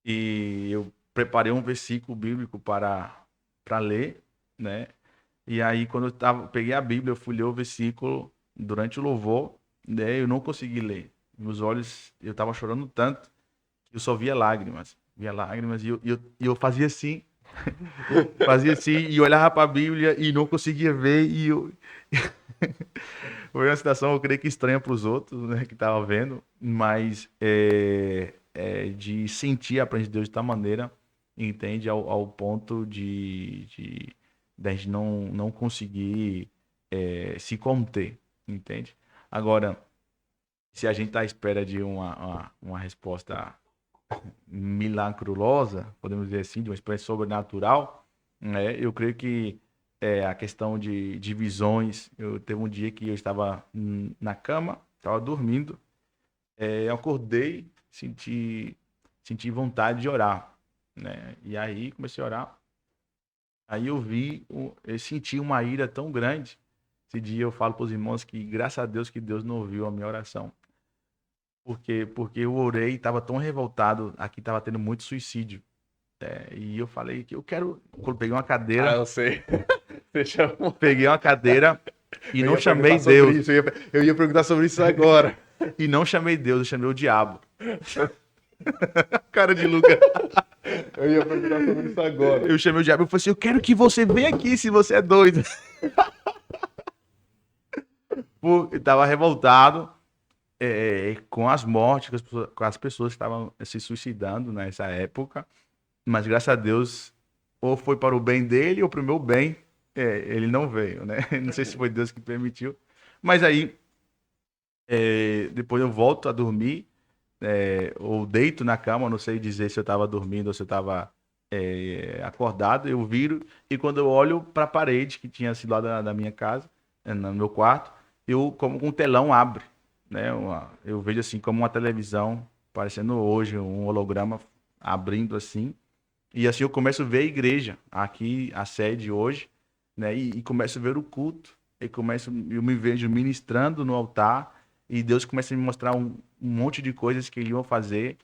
e eu preparei um versículo bíblico para ler, né? E aí, quando peguei a Bíblia, eu fui ler o versículo durante o louvor, né? Eu não consegui ler. Meus olhos, eu estava chorando tanto que eu só via lágrimas. Via lágrimas e eu fazia assim. Fazia assim e olhava para a Bíblia e não conseguia ver. Foi uma situação, eu creio que estranha para os outros, né, que estavam vendo, mas de sentir a presença de Deus de tal maneira, entende, ao ponto de a gente não conseguir se conter, entende? Agora, se a gente está à espera de uma resposta milagrosa, podemos dizer assim, de uma experiência sobrenatural, né, eu creio que a questão de visões. Teve um dia que eu estava na cama, estava dormindo, eu acordei, senti vontade de orar, né? E aí comecei a orar. Aí eu senti uma ira tão grande. Esse dia eu falo para os irmãos que graças a Deus que Deus não ouviu a minha oração. Porque eu orei, estava tão revoltado, aqui estava tendo muito suicídio. E eu falei que eu quero. Quando peguei uma cadeira. Eu sei. Você chamou. Peguei uma cadeira e Eu não ia chamei perguntar sobre Deus. isso, eu ia perguntar sobre isso agora. E não chamei Deus, eu chamei o diabo. Cara de Lucas. Eu ia perguntar sobre isso agora. Eu chamei o diabo e falei assim: eu quero que você venha aqui se você é doido. Eu tava revoltado com as mortes, com as pessoas que estavam se suicidando nessa época. Mas graças a Deus, ou foi para o bem dele ou para o meu bem, ele não veio, né? Não sei se foi Deus que permitiu. Mas aí, depois eu volto a dormir, ou deito na cama, não sei dizer se eu estava dormindo ou se eu estava acordado. Eu viro e quando eu olho para a parede que tinha sido lá da minha casa, no meu quarto, eu como um telão abre, né? Eu vejo assim como uma televisão, parecendo hoje um holograma abrindo assim. E assim eu começo a ver a igreja, aqui, a sede hoje, né? E começo a ver o culto. Eu me vejo ministrando no altar e Deus começa a me mostrar um monte de coisas que Ele ia fazer.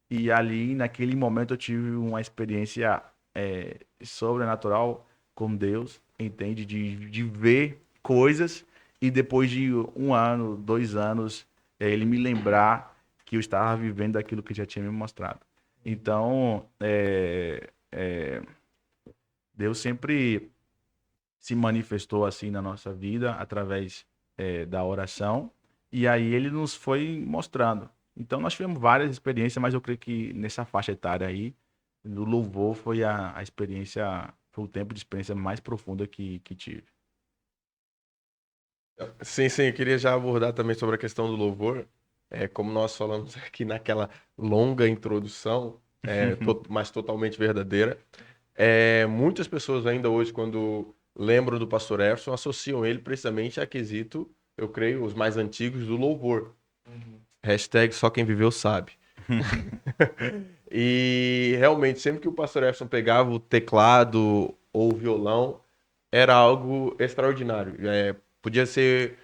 E ali, naquele momento, eu tive uma experiência sobrenatural com Deus, entende? De ver coisas e depois de 1 ano, 2 anos, Ele me lembrar que eu estava vivendo aquilo que já tinha me mostrado. Então, Deus sempre se manifestou assim na nossa vida através da oração, e aí ele nos foi mostrando. Então, nós tivemos várias experiências, mas eu creio que nessa faixa etária aí, no louvor foi a experiência, foi o tempo de experiência mais profunda que tive. Sim, eu queria já abordar também sobre a questão do louvor. Como nós falamos aqui naquela longa introdução, mas totalmente verdadeira. Muitas pessoas ainda hoje, quando lembram do Pastor Efson, associam ele precisamente a quesito, eu creio, os mais antigos do louvor. Hashtag só quem viveu sabe. E realmente, sempre que o Pastor Efson pegava o teclado ou o violão, era algo extraordinário. Podia ser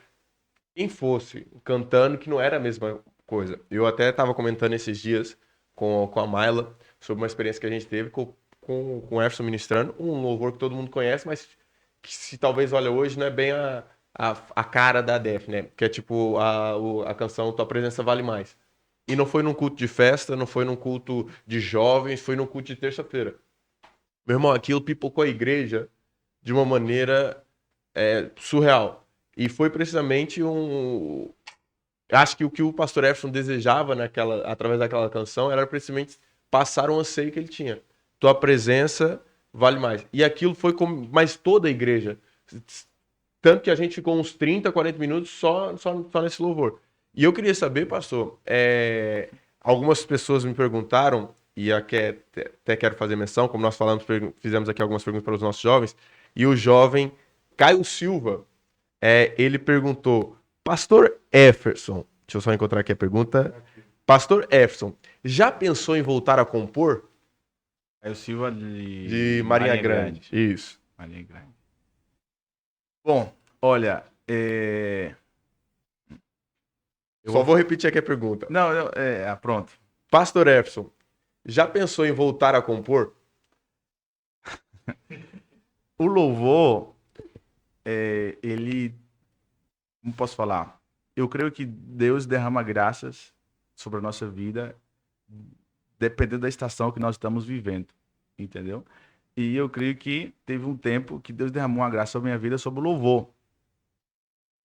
quem fosse cantando, que não era a mesma coisa. Eu até estava comentando esses dias com a Mayla sobre uma experiência que a gente teve com o Efson ministrando, um louvor que todo mundo conhece, mas que se talvez olha hoje não é bem a cara da Def, né? Que é tipo a canção Tua Presença Vale Mais. E não foi num culto de festa, não foi num culto de jovens, foi num culto de terça-feira. Meu irmão, aquilo pipocou a igreja de uma maneira surreal. E foi precisamente acho que o o pastor Efson desejava através daquela canção era precisamente passar um anseio que ele tinha. Tua presença vale mais. E aquilo foi como... Mas toda a igreja Tanto que a gente ficou uns 30, 40 minutos só nesse louvor. E eu queria saber, pastor, algumas pessoas me perguntaram, e até quero fazer menção, como nós fizemos aqui algumas perguntas para os nossos jovens, e o jovem Caio Silva, ele perguntou, Pastor Efferson, deixa eu só encontrar aqui a pergunta. Pastor Efferson, já pensou em voltar a compor? Aí o Silva De Marinha Grande. Isso. Marinha Grande. Bom, olha, Só vou repetir aqui a pergunta. Não, pronto. Pastor Efferson, já pensou em voltar a compor? O louvor, ele... Como posso falar? Eu creio que Deus derrama graças sobre a nossa vida, dependendo da estação que nós estamos vivendo, entendeu? E eu creio que teve um tempo que Deus derramou uma graça sobre a minha vida sobre o louvor.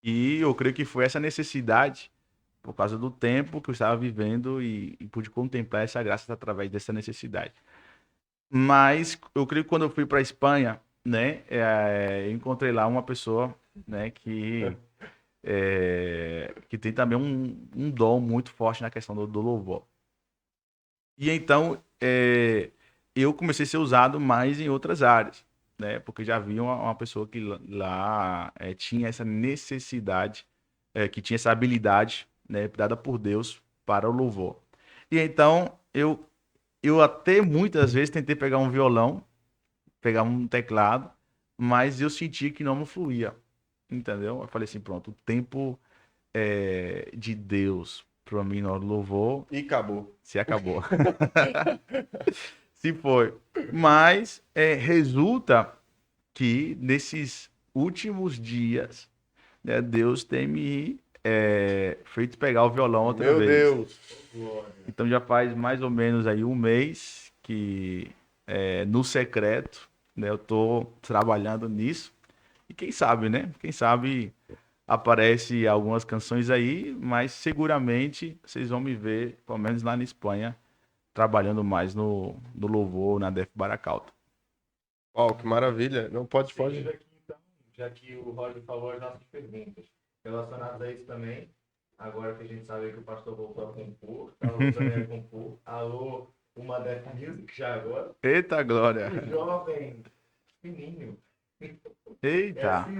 E eu creio que foi essa necessidade, por causa do tempo que eu estava vivendo e pude contemplar essa graça através dessa necessidade. Mas eu creio que quando eu fui para a Espanha, né, eu encontrei lá uma pessoa, né, que tem também um dom muito forte na questão do louvor. E então eu comecei a ser usado mais em outras áreas, né? Porque já havia uma pessoa que lá tinha essa necessidade, que tinha essa habilidade, né, dada por Deus para o louvor. E então eu até muitas vezes tentei pegar um violão, pegar um teclado, mas eu senti que não me fluía. Entendeu? Eu falei assim, pronto, o tempo de Deus para mim no louvor... E acabou. Se acabou. Se foi. Mas resulta que nesses últimos dias, né, Deus tem me feito pegar o violão outra vez. Meu Deus! Então já faz mais ou menos aí um mês que no secreto, né, eu estou trabalhando nisso. E quem sabe, né? Quem sabe aparece algumas canções aí, mas seguramente vocês vão me ver, pelo menos lá na Espanha, trabalhando mais no louvor, na Def Baracalta. Ó, que maravilha. Não pode. Seguindo aqui, então, já que o Roger falou as nossas perguntas relacionadas a isso também, agora que a gente sabe que o pastor voltou a compor, alô também a compor, alô, uma Def Music já agora, Eita glória! o jovem fininho. Eita! Assim,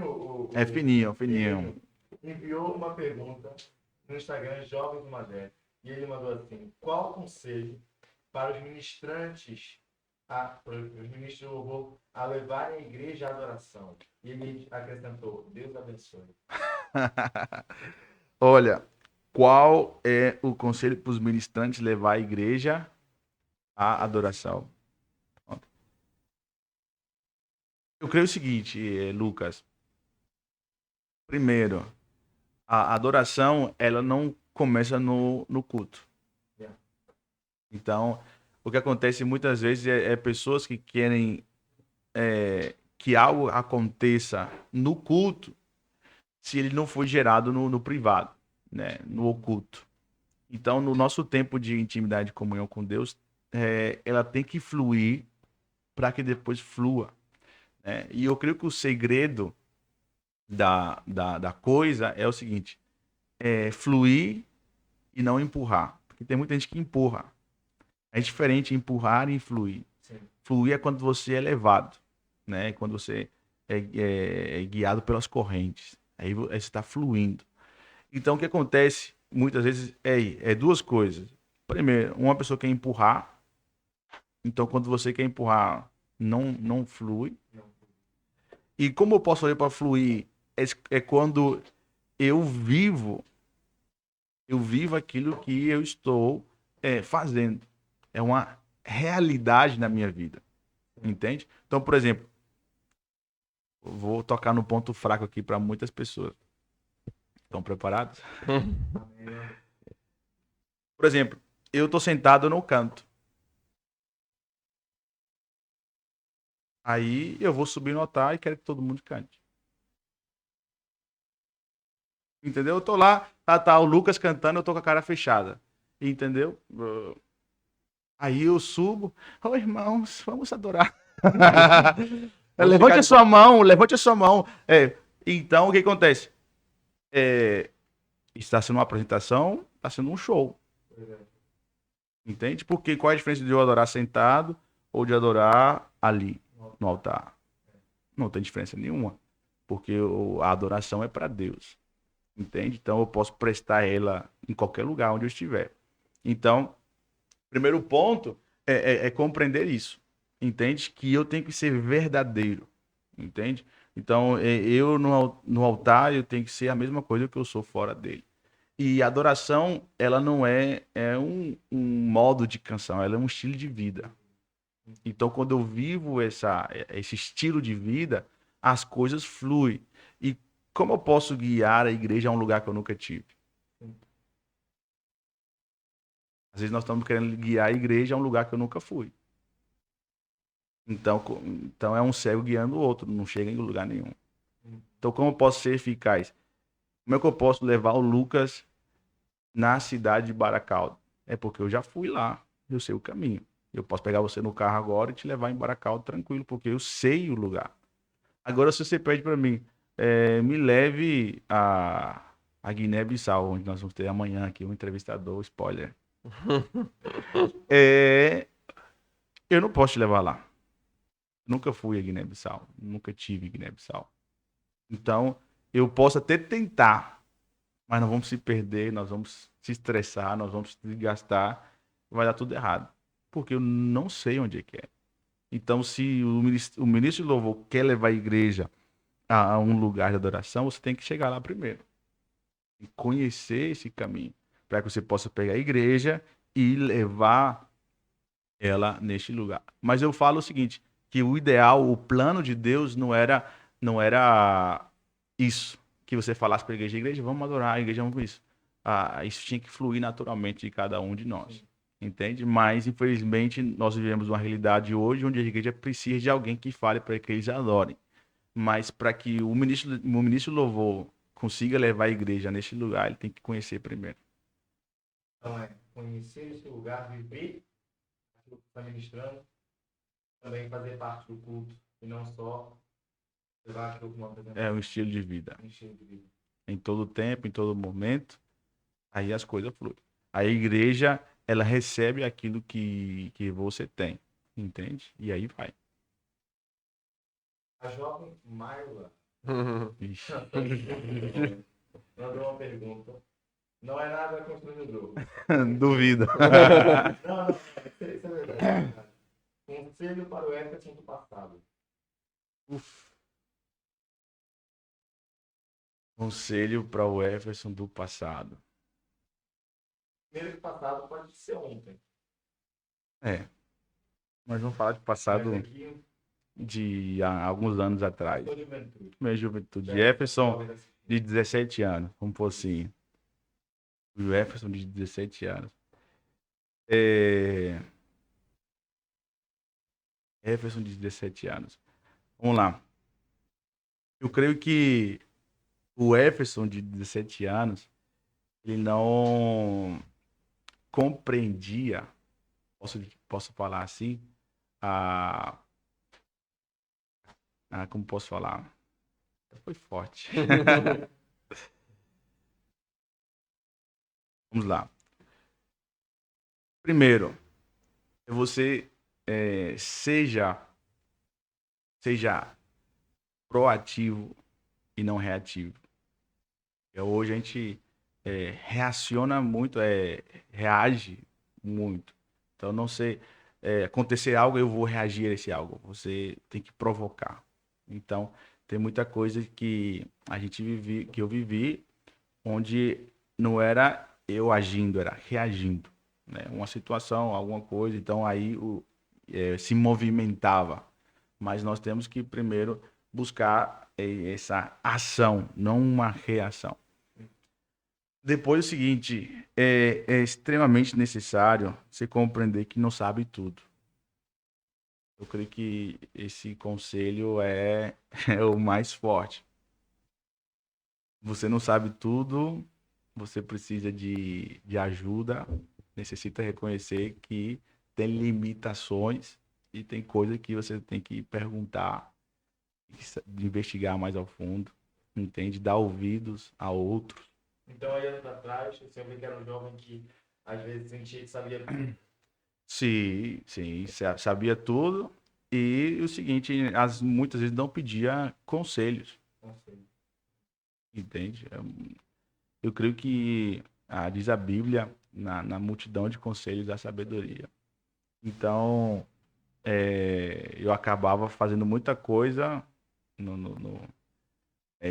É fininho, fininho. Ele enviou uma pergunta no Instagram Jovem do Madé e ele mandou assim: qual o conselho para os ministrantes, para os ministros de louvor, a levarem a igreja à adoração? E ele acrescentou: Deus abençoe. Olha, qual é o conselho para os ministrantes levar a igreja à adoração? Eu creio o seguinte, Lucas. Primeiro, a adoração, ela não começa no culto. Então, o que acontece muitas vezes é pessoas que querem que algo aconteça no culto se ele não foi gerado no privado, né? No oculto. Então, no nosso tempo de intimidade e comunhão com Deus, ela tem que fluir para que depois flua. E eu creio que o segredo da coisa é o seguinte: fluir e não empurrar. Porque tem muita gente que empurra. É diferente empurrar e fluir. Sim. Fluir é quando você é levado, né? Quando você é guiado pelas correntes. Aí você está fluindo. Então, o que acontece muitas vezes é duas coisas. Primeiro, uma pessoa quer empurrar. Então, quando você quer empurrar, não flui. E como eu posso fazer para fluir? É quando eu vivo aquilo que eu estou fazendo. É uma realidade na minha vida. Entende? Então, por exemplo, eu vou tocar no ponto fraco aqui para muitas pessoas. Estão preparados? Por exemplo, eu estou sentado no canto. Aí eu vou subir no altar e quero que todo mundo cante. Entendeu? Eu tô lá, tá o Lucas cantando, eu tô com a cara fechada. Entendeu? Aí eu subo, irmãos, vamos adorar. Levante a sua mão, levante a sua mão. Então, o que acontece? Está sendo uma apresentação, está sendo um show. Entende? Porque qual é a diferença de eu adorar sentado ou de adorar ali, no altar? Não tem diferença nenhuma. Porque a adoração é para Deus. Entende? Então, eu posso prestar ela em qualquer lugar onde eu estiver. Então, primeiro ponto é compreender isso. Entende? Que eu tenho que ser verdadeiro. Entende? Então, eu no altar, eu tenho que ser a mesma coisa que eu sou fora dele. E a adoração, ela não é um modo de canção, ela é um estilo de vida. Então, quando eu vivo esse estilo de vida, as coisas fluem. E como eu posso guiar a igreja a um lugar que eu nunca tive? Às vezes nós estamos querendo guiar a igreja a um lugar que eu nunca fui. Então é um cego guiando o outro, não chega em lugar nenhum. Então, como eu posso ser eficaz? Como é que eu posso levar o Lucas na cidade de Baracaldo? É porque eu já fui lá, eu sei o caminho. Eu posso pegar você no carro agora e te levar em Baracaldo tranquilo, porque eu sei o lugar. Agora, se você pede para mim, me leve a Guiné-Bissau, onde nós vamos ter amanhã aqui um entrevistador, spoiler. Eu não posso te levar lá. Nunca fui a Guiné-Bissau, nunca tive Guiné-Bissau. Então, eu posso até tentar, mas nós vamos se perder, nós vamos se estressar, nós vamos se gastar, vai dar tudo errado. Porque eu não sei onde é que é. Então, se o ministro de louvor quer levar a igreja a um lugar de adoração, você tem que chegar lá primeiro. E conhecer esse caminho, para que você possa pegar a igreja e levar ela neste lugar. Mas eu falo o seguinte, que o ideal, o plano de Deus não era isso, que você falasse para a igreja, vamos adorar, a igreja vamos isso. Isso tinha que fluir naturalmente de cada um de nós. Entende? Mas, infelizmente, nós vivemos uma realidade hoje onde a igreja precisa de alguém que fale para que eles adorem. Mas para que o ministro louvor consiga levar a igreja nesse lugar, ele tem que conhecer primeiro. Então conhecer esse lugar, viver aquilo que está ministrando, também fazer parte do culto e não só levar aquilo como apresentação. É um estilo de vida. Em todo tempo, em todo momento, aí as coisas fluem. A igreja, ela recebe aquilo que você tem, entende? E aí vai. A jovem Marla Ixi. mandou uma pergunta. Não é nada constrangedor. Duvido. Não, isso é verdade. Conselho para o Everton do passado. Conselho para o Everson do passado. Primeiro que passado pode ser ontem. Nós vamos falar de passado Mas aqui, de há alguns anos atrás. sua juventude. Minha juventude. Jefferson, de 17 anos. Vamos pôr assim. O Jefferson, de 17 anos. Jefferson, de 17 anos. Vamos lá. Eu creio que o Jefferson, de 17 anos, ele não compreendia, posso falar assim, como posso falar? Foi forte. Vamos lá. Primeiro, você seja proativo e não reativo. Hoje a gente reaciona muito, reage muito. Então, não sei, acontecer algo, eu vou reagir a esse algo. Você tem que provocar. Então, tem muita coisa que que eu vivi, onde não era eu agindo, era reagindo, né? Uma situação, alguma coisa, então aí se movimentava. Mas nós temos que primeiro buscar essa ação, não uma reação. Depois o seguinte, é extremamente necessário você compreender que não sabe tudo. Eu creio que esse conselho é o mais forte. Você não sabe tudo, você precisa de ajuda, necessita reconhecer que tem limitações e tem coisa que você tem que perguntar de investigar mais ao fundo, entende? Dar ouvidos a outros. Então, aí anos atrás, o senhor vê que era um jovem que às vezes sentia que sabia tudo. Sim, sim, sabia tudo. E o seguinte, muitas vezes não pedia conselhos, entende? Eu creio que diz a Bíblia, na multidão de conselhos da sabedoria. Então, eu acabava fazendo muita coisa,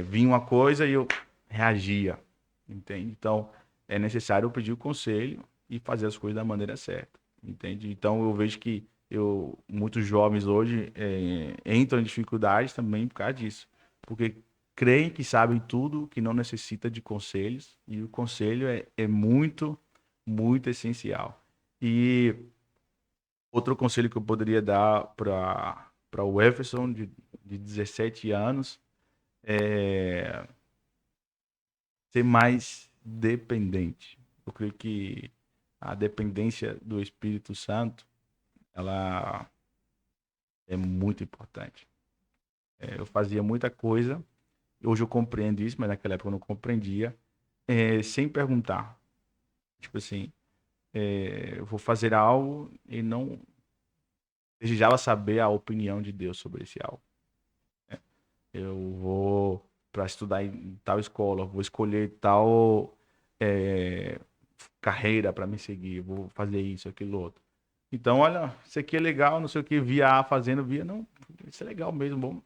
vinha uma coisa e eu reagia, entende? Então, é necessário eu pedir o conselho e fazer as coisas da maneira certa, entende? Então, eu vejo que muitos jovens hoje entram em dificuldades também por causa disso, porque creem que sabem tudo, que não necessita de conselhos, e o conselho é muito, muito essencial. E outro conselho que eu poderia dar para o Everson, de 17 anos, é ser mais dependente. Eu creio que a dependência do Espírito Santo, ela é muito importante. Eu fazia muita coisa, hoje eu compreendo isso, mas naquela época eu não compreendia, sem perguntar. Tipo assim, eu vou fazer algo e não desejava saber a opinião de Deus sobre esse algo. Eu vou para estudar em tal escola, vou escolher tal carreira para me seguir, vou fazer isso, aquilo, outro. Então, olha, isso aqui é legal, não sei o que, via A fazendo, não, isso é legal mesmo, vamos.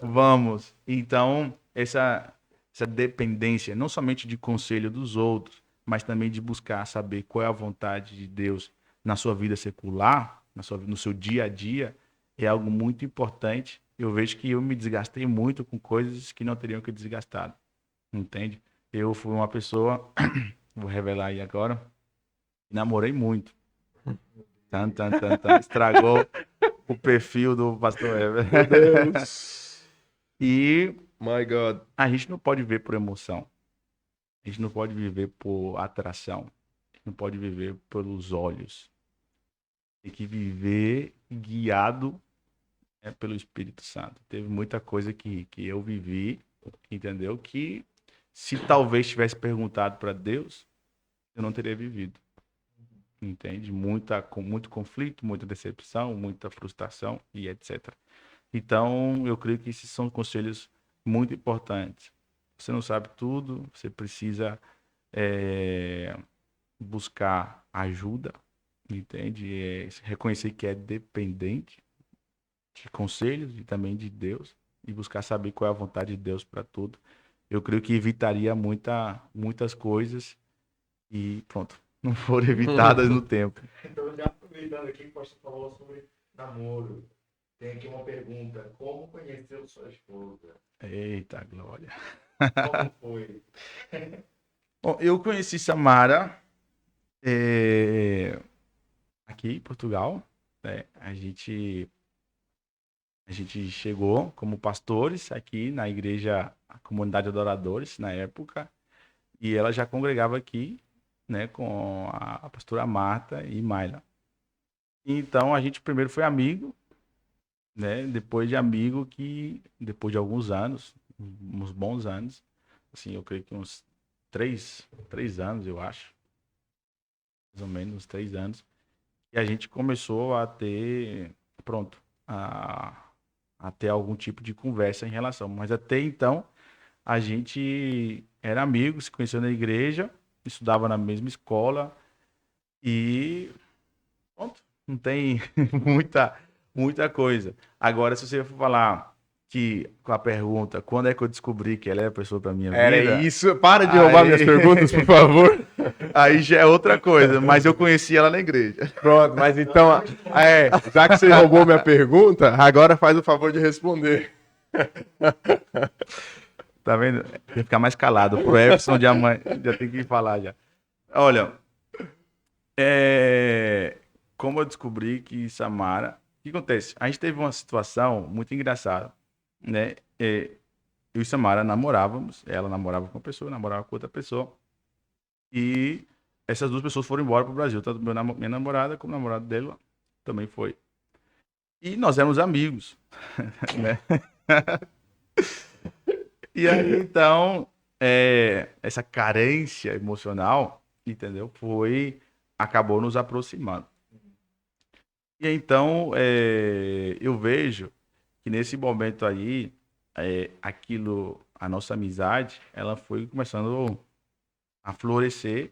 Vamos. Então, essa dependência, não somente de conselho dos outros, mas também de buscar saber qual é a vontade de Deus na sua vida secular, no seu dia a dia, é algo muito importante. Eu vejo que eu me desgastei muito com coisas que não teriam que desgastado, entende? Eu fui uma pessoa, vou revelar aí agora, namorei muito. Estragou o perfil do pastor Ever. Meu Deus. E My God. a gente não pode viver por emoção. A gente não pode viver por atração. A gente não pode viver pelos olhos. Tem que viver guiado, pelo Espírito Santo. Teve muita coisa que eu vivi, entendeu? Que se talvez tivesse perguntado para Deus, eu não teria vivido. Entende? Com muito conflito, muita decepção, muita frustração e etc. Então, eu creio que esses são conselhos muito importantes. Você não sabe tudo, você precisa buscar ajuda, entende? Reconhecer que é dependente de conselhos e também de Deus e buscar saber qual é a vontade de Deus para tudo. Eu creio que evitaria muitas coisas e pronto, não foram evitadas no tempo. Então, já aproveitando aqui que o pastor falou sobre namoro, tem aqui uma pergunta: como conheceu sua esposa? Eita, glória. Como foi? Bom, eu conheci Samara aqui em Portugal. A gente chegou como pastores aqui na igreja, a comunidade Adoradores, na época, e ela já congregava aqui, né, com a pastora Marta e Mayla. Então, a gente primeiro foi amigo, né, depois de alguns anos, uns bons anos, assim, eu creio que uns 3 anos, eu acho, mais ou menos uns 3 anos, e a gente começou a ter, a ter algum tipo de conversa em relação. Mas até então, a gente era amigo, se conheceu na igreja, estudava na mesma escola e pronto, não tem muita coisa. Agora, se você for falar com a pergunta, quando é que eu descobri que ela é a pessoa para minha vida? Era isso. Para de roubar minhas perguntas, por favor. Aí já é outra coisa, mas eu conheci ela na igreja. Pronto, mas então, já que você roubou minha pergunta, agora faz o favor de responder. Tá vendo? Tem que ficar mais calado. Pro Everson já tem que falar já. Olha, como eu descobri que Samara... O que acontece? A gente teve uma situação muito engraçada, né? Eu e Samara namorávamos, ela namorava com uma pessoa, eu namorava com outra pessoa. E essas duas pessoas foram embora pro Brasil, tanto minha namorada como o namorado dela também foi. E nós éramos amigos, né? E aí, então, essa carência emocional, entendeu? Acabou nos aproximando. E então, eu vejo que nesse momento aí, a nossa amizade, ela foi começando a florescer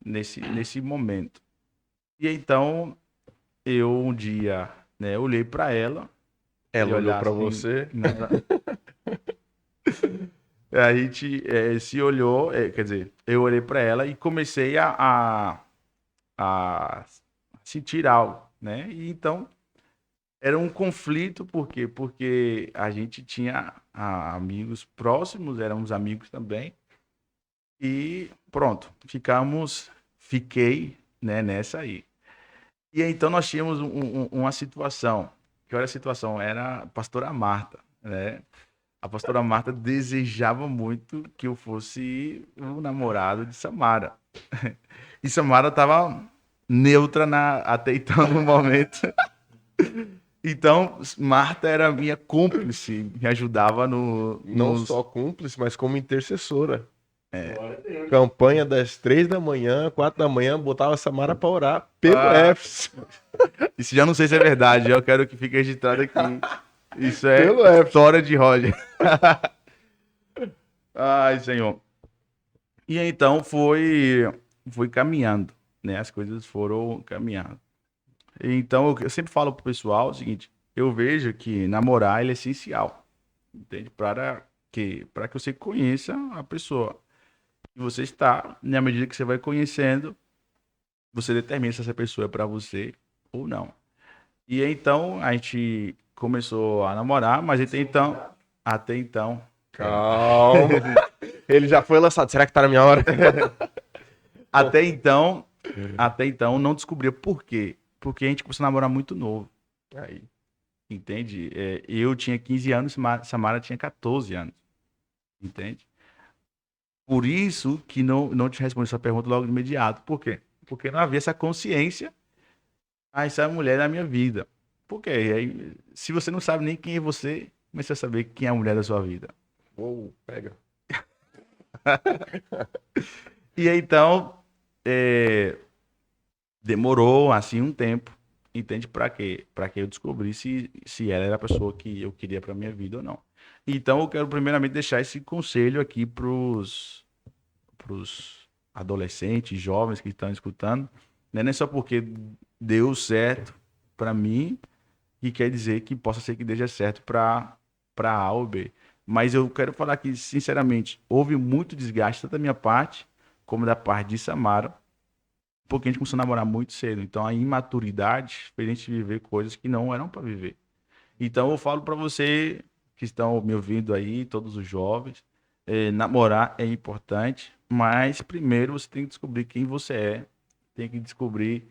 nesse momento. E então, eu um dia, né, olhei para ela, Ela e olhou olhar pra assim, você. a gente se olhou, quer dizer, eu olhei para ela e comecei a sentir algo, né? E então era um conflito, por quê? Porque a gente tinha amigos próximos, éramos amigos também, e pronto, fiquei, né, nessa aí. E então nós tínhamos uma situação, que era a situação? Era a pastora Marta, né? A pastora Marta desejava muito que eu fosse o namorado de Samara. E Samara estava neutra até então no momento. Então, Marta era minha cúmplice, me ajudava Não nos. só cúmplice, mas como intercessora. Glória a Deus. Campanha das 3 da manhã, 4 da manhã, botava a Samara pra orar pelo Ah, Éfeso. isso já não sei se é verdade, eu quero que fique registrado aqui. Isso é Pelo Éfeso. história de Roger. Ai, Senhor. E então foi caminhando, né? As coisas foram caminhando. Então eu sempre falo pro pessoal o seguinte: eu vejo que namorar ele é essencial, entende? Para que você conheça a pessoa. E você está, na medida que você vai conhecendo, você determina se essa pessoa é para você ou não. E então a gente começou a namorar, mas até então, Calma. Ele já foi lançado. Será que tá na minha hora? até então, até então não descobria por quê. Porque a gente começou a namorar muito novo, Aí. entende? Eu tinha 15 anos, Samara tinha 14 anos, entende? Por isso que não te respondi essa pergunta logo de imediato. Por quê? Porque não havia essa consciência, essa mulher é da minha vida. Por quê? Aí, se você não sabe nem quem é você, como é que você vai saber quem é a mulher da sua vida? Uou, pega. E aí, então, demorou assim um tempo, entende? Para quê? Para que eu descobrisse se ela era a pessoa que eu queria para minha vida ou não. Então, eu quero primeiramente deixar esse conselho aqui pros adolescentes, jovens que estão escutando, né? Não é só porque deu certo para mim que quer dizer que possa ser que dê certo para A ou B. Mas eu quero falar que, sinceramente, houve muito desgaste, tanto da minha parte como da parte de Samara, porque a gente começou a namorar muito cedo. Então a imaturidade fez a gente viver coisas que não eram para viver. Então eu falo para você que estão me ouvindo aí, todos os jovens, namorar é importante, mas primeiro você tem que descobrir quem você é, tem que descobrir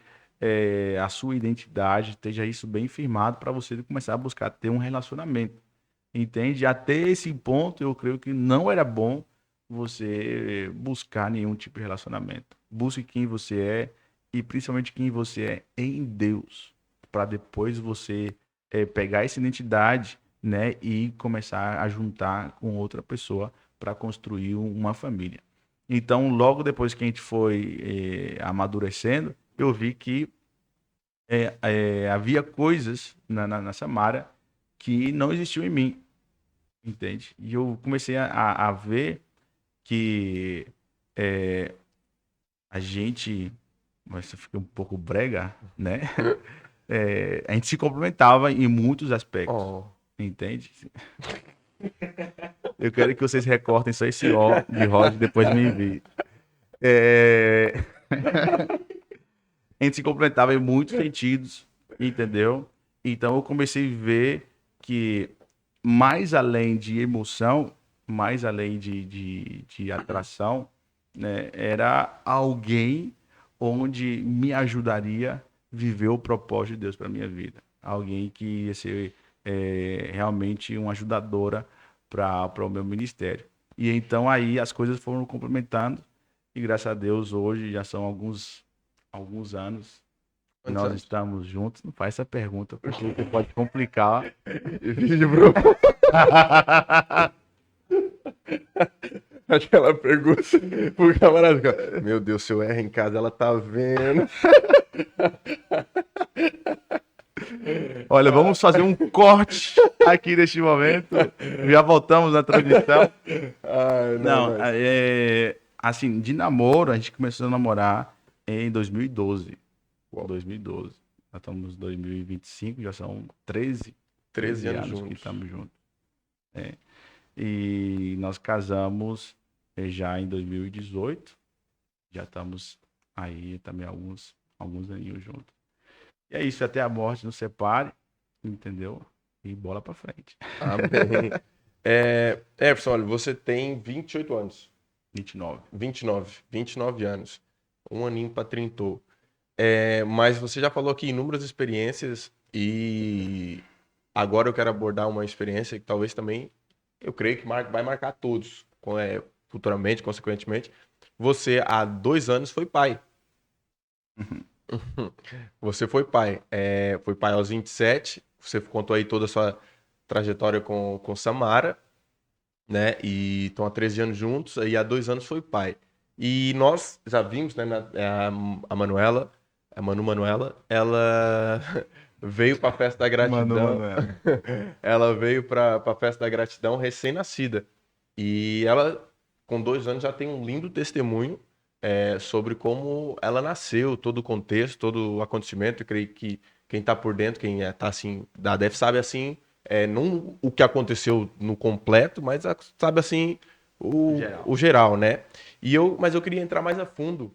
a sua identidade, esteja isso bem firmado para você começar a buscar ter um relacionamento. Entende? Até esse ponto eu creio que não era bom você buscar nenhum tipo de relacionamento. Busque quem você é e principalmente quem você é em Deus, para depois você pegar essa identidade, né, e começar a juntar com outra pessoa para construir uma família. Então, logo depois que a gente foi amadurecendo, eu vi que havia coisas na Samara que não existiam em mim, entende? E eu comecei a ver que a gente, mas isso fica um pouco brega, né? A gente se complementava em muitos aspectos, Oh. entende? Eu quero que vocês recortem só esse ó de Roger e depois me enviem. A gente se complementava em muitos sentidos, entendeu? Então eu comecei a ver que mais além de emoção, mais além de atração, né, era alguém onde me ajudaria a viver o propósito de Deus para minha vida. Alguém que ia ser realmente uma ajudadora para o meu ministério. E então aí as coisas foram complementando e graças a Deus hoje já são alguns anos Quantos nós anos? estamos juntos, não faz essa pergunta, porque você pode complicar. Vídeo pro... Aquela pergunta pro camarada. Fica, meu Deus, se eu erro em casa, ela tá vendo. Olha, vamos fazer um corte aqui neste momento. Já voltamos na transmissão. Ai, Não, mas... assim, de namoro, a gente começou a namorar em 2012. Uau. 2012. Nós estamos em 2025, já são 13 13 anos que juntos. estamos juntos. É. E nós casamos já em 2018. Já estamos aí também alguns aninhos juntos. E é isso, até a morte nos separe, entendeu? E bola pra frente. Amém. Everson, olha, você tem 28 anos. 29. 29 anos. Um aninho pra trintou. Mas você já falou aqui inúmeras experiências e agora eu quero abordar uma experiência que talvez também, eu creio que vai marcar todos, futuramente, consequentemente. Você, há 2 anos, foi pai. Você foi pai. Foi pai aos 27. Você contou aí toda a sua trajetória com Samara, né? E estão há 13 anos juntos. Aí há 2 anos foi pai. E nós já vimos, né? A Manuela, a Manuela, ela veio para a festa da gratidão. Ela veio para a festa da gratidão recém-nascida. E ela, com 2 anos, já tem um lindo testemunho sobre como ela nasceu, todo o contexto, todo o acontecimento. Eu creio que quem está por dentro, quem está assim, da DEF, sabe assim, não o que aconteceu no completo, mas sabe assim o geral, né? Mas eu queria entrar mais a fundo,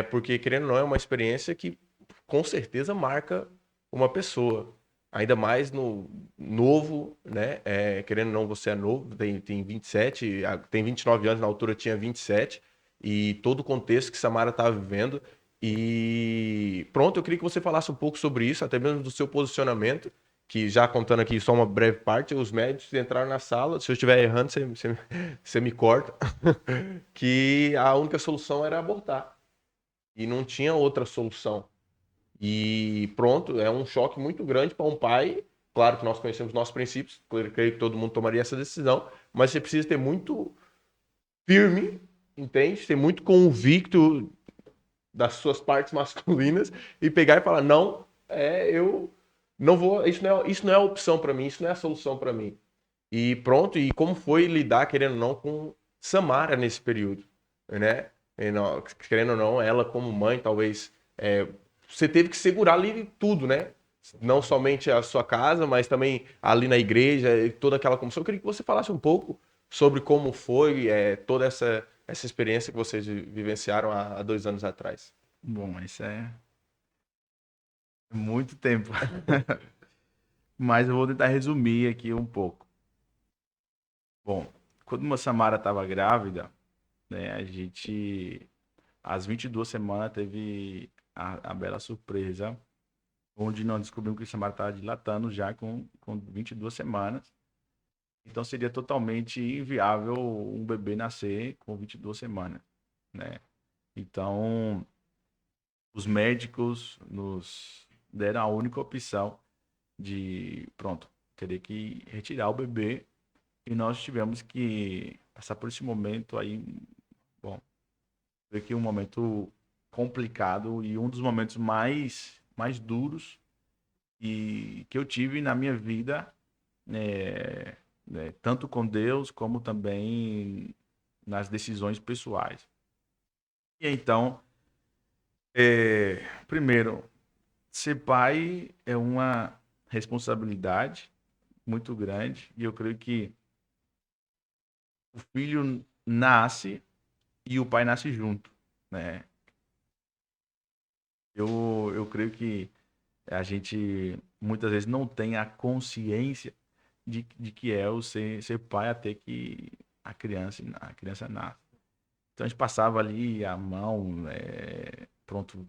porque querendo ou não, é uma experiência que com certeza marca uma pessoa. Ainda mais no novo, né? Querendo ou não, você é novo, tem 27, tem 29 anos, na altura tinha 27, e todo o contexto que Samara estava vivendo. E pronto, eu queria que você falasse um pouco sobre isso, até mesmo do seu posicionamento, que já contando aqui só uma breve parte, os médicos entraram na sala, se eu estiver errando, você me corta, que a única solução era abortar. E não tinha outra solução. E pronto, é um choque muito grande para um pai. Claro que nós conhecemos nossos princípios, creio que todo mundo tomaria essa decisão, mas você precisa ter muito firme, entende? Ser muito convicto das suas partes masculinas e pegar e falar: não, eu não vou, isso não é a opção para mim, isso não é a solução para mim. E pronto, e como foi lidar, querendo ou não, com Samara nesse período, né? Querendo ou não, ela como mãe, talvez você teve que segurar ali tudo, né? Não somente a sua casa, mas também ali na igreja, e toda aquela comissão. Eu queria que você falasse um pouco sobre como foi toda essa experiência que vocês vivenciaram há 2 anos atrás. Bom, isso é muito tempo. Mas eu vou tentar resumir aqui um pouco. Bom, quando a Samara estava grávida, né, a gente, às 22 semanas, teve a bela surpresa, onde nós descobrimos que a Samara estava dilatando já com 22 semanas. Então seria totalmente inviável um bebê nascer com 22 semanas, né? Então, os médicos nos deram a única opção de, pronto, teria que retirar o bebê e nós tivemos que passar por esse momento aí, bom, foi aqui um momento complicado e um dos momentos mais duros que eu tive na minha vida, tanto com Deus como também nas decisões pessoais. E então, primeiro, ser pai é uma responsabilidade muito grande e eu creio que o filho nasce e o pai nasce junto, né? Eu creio que a gente muitas vezes não tem a consciência de que é o ser pai até que a criança nasce. Então a gente passava ali a mão, pronto,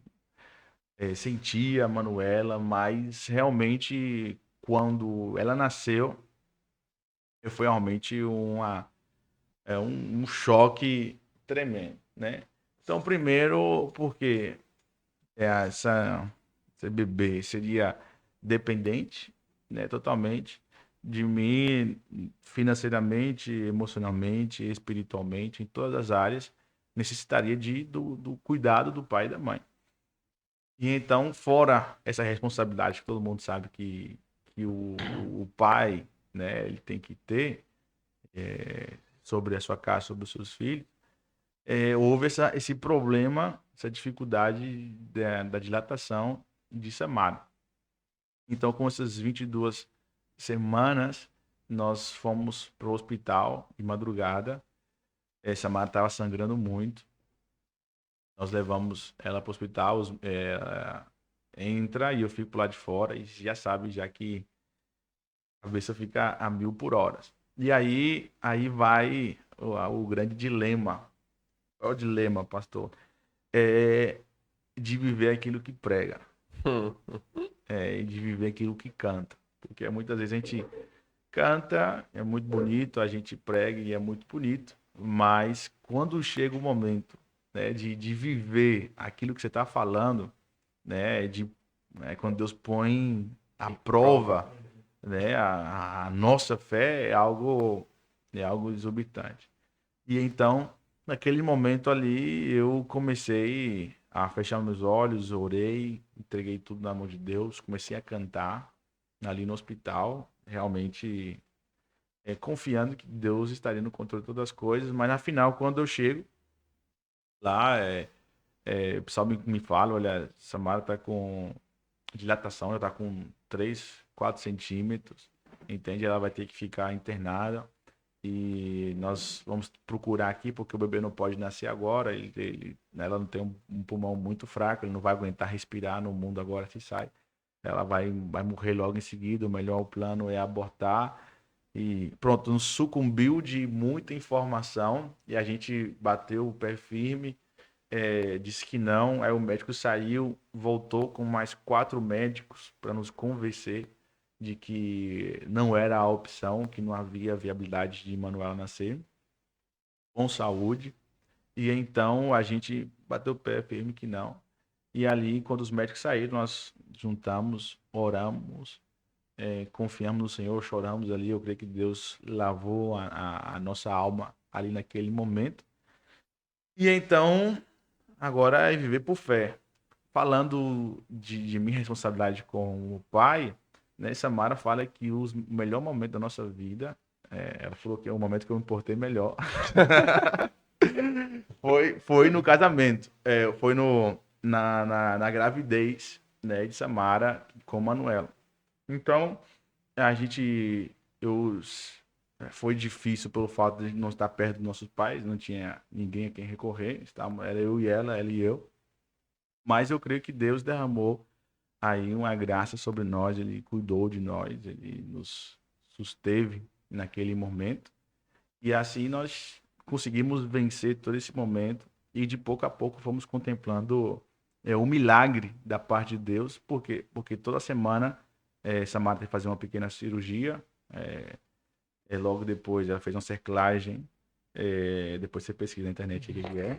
sentia a Manuela, mas realmente quando ela nasceu foi realmente um choque tremendo, né? Então primeiro porque essa Esse bebê seria dependente, né, totalmente de mim, financeiramente, emocionalmente, espiritualmente, em todas as áreas, necessitaria do cuidado do pai e da mãe. E então, fora essa responsabilidade que todo mundo sabe que o pai, né, ele tem que ter sobre a sua casa, sobre os seus filhos, houve esse problema, essa dificuldade da dilatação de Samara. Então, com essas 22 semanas, nós fomos para o hospital de madrugada. Samara estava sangrando muito. Nós levamos ela para o hospital, entra e eu fico lá de fora e já sabe, já que a cabeça fica a 1000 por hora. E aí vai o grande dilema. Qual é o dilema, pastor? É de viver aquilo que prega. E de viver aquilo que canta. Porque muitas vezes a gente canta, é muito bonito, a gente prega e é muito bonito, mas quando chega o momento, né, de viver aquilo que você está falando, né, quando Deus põe à prova, né, a nossa fé é algo exorbitante. E então, naquele momento ali, eu comecei a fechar meus olhos, orei, entreguei tudo na mão de Deus, comecei a cantar ali no hospital, realmente confiando que Deus estaria no controle de todas as coisas, mas na final, quando eu chego lá, o pessoal me fala, olha, Samara está com dilatação, já está com 3, 4 centímetros, entende? Ela vai ter que ficar internada e nós vamos procurar aqui, porque o bebê não pode nascer agora, ela não tem um pulmão muito fraco, ele não vai aguentar respirar no mundo agora se sai. Ela vai morrer logo em seguida, o melhor plano é abortar. E pronto, nos sucumbiu de muita informação e a gente bateu o pé firme, disse que não. Aí o médico saiu, voltou com mais 4 médicos para nos convencer de que não era a opção, que não havia viabilidade de Manuela nascer com saúde. E então a gente bateu o pé firme que não. E ali, quando os médicos saíram, nós juntamos, oramos, confiamos no Senhor, choramos ali. Eu creio que Deus lavou a nossa alma ali naquele momento. E então, agora é viver por fé. Falando de minha responsabilidade com o pai, né, Samara fala que o melhor momento da nossa vida, ela falou que é o momento que eu me portei melhor, foi no casamento, foi na gravidez, né, de Samara com Manuela. Então, eu foi difícil pelo fato de não estar perto dos nossos pais, não tinha ninguém a quem recorrer, era eu e ela e eu. Mas eu creio que Deus derramou aí uma graça sobre nós, ele cuidou de nós, ele nos susteve naquele momento. E assim nós conseguimos vencer todo esse momento e de pouco a pouco fomos contemplando o milagre da parte de Deus, porque toda semana Samara tem que fazer uma pequena cirurgia, logo depois ela fez uma cerclagem, depois você pesquisa na internet o que é.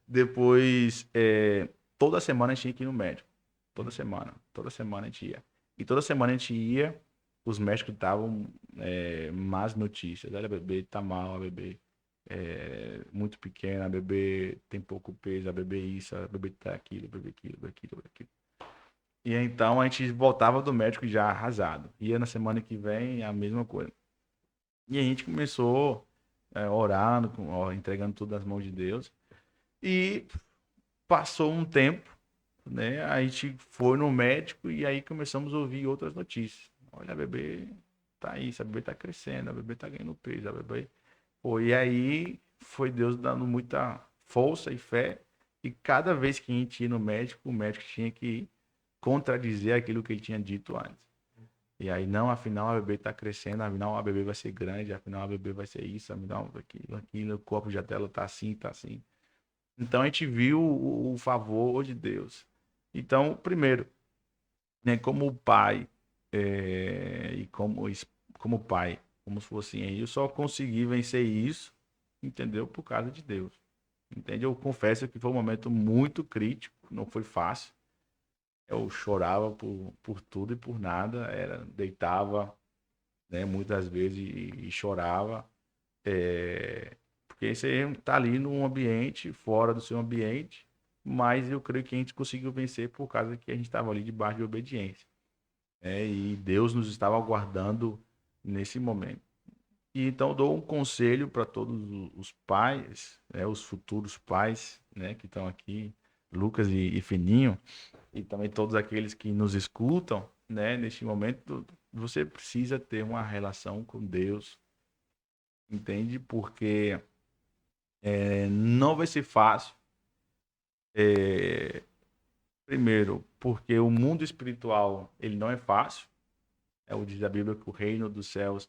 Depois, toda semana a gente tinha que ir no médico. Toda semana a gente ia. E toda semana a gente ia, os médicos davam más notícias. Olha, a bebê tá mal, a bebê é muito pequena, a bebê tem pouco peso, a bebê isso, a bebê tá aquilo, a bebê aquilo, a bebê aquilo, a bebê aquilo. E então a gente voltava do médico já arrasado. Ia na semana que vem, a mesma coisa. E a gente começou orando, entregando tudo nas mãos de Deus. E passou um tempo, né? A gente foi no médico e aí começamos a ouvir outras notícias. Olha, a bebê tá aí, a bebê tá crescendo, a bebê tá ganhando peso, a bebê... Pô, e aí foi Deus dando muita força e fé. E cada vez que a gente ia no médico, o médico tinha que contradizer aquilo que ele tinha dito antes. E aí, não, afinal a bebê tá crescendo, afinal a bebê vai ser grande, afinal a bebê vai ser isso, afinal aquilo, o corpo já dela tá assim, tá assim. Então a gente viu o favor de Deus. Então, primeiro, né, como pai, e como pai, como se fosse assim, eu só consegui vencer isso, entendeu? Por causa de Deus. Entende? Eu confesso que foi um momento muito crítico, não foi fácil. Eu chorava por tudo e por nada, deitava, né, muitas vezes e chorava, porque você está ali num ambiente, fora do seu ambiente, mas eu creio que a gente conseguiu vencer por causa que a gente estava ali debaixo de obediência, né, e Deus nos estava aguardando nesse momento. E então eu dou um conselho para todos os pais, né, os futuros pais, né, que estão aqui, Lucas e Fininho, e também todos aqueles que nos escutam, né, neste momento, você precisa ter uma relação com Deus, entende? Porque não vai ser fácil. Primeiro, porque o mundo espiritual ele não é fácil. Diz a Bíblia que o reino dos céus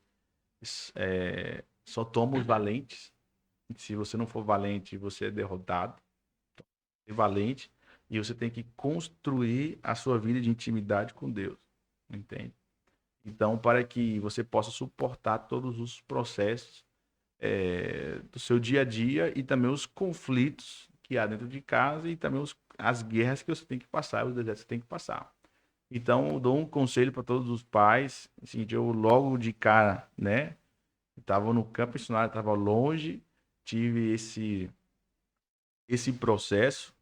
só toma os valentes. Se você não for valente, você é derrotado. Ser valente e você tem que construir a sua vida de intimidade com Deus, entende? Então, para que você possa suportar todos os processos do seu dia a dia e também os conflitos que há dentro de casa e também as guerras que você tem que passar, os desertos que você tem que passar. Então, eu dou um conselho para todos os pais. Assim, eu logo de cara, né? Estava no campo missionário, estava longe, tive esse processo.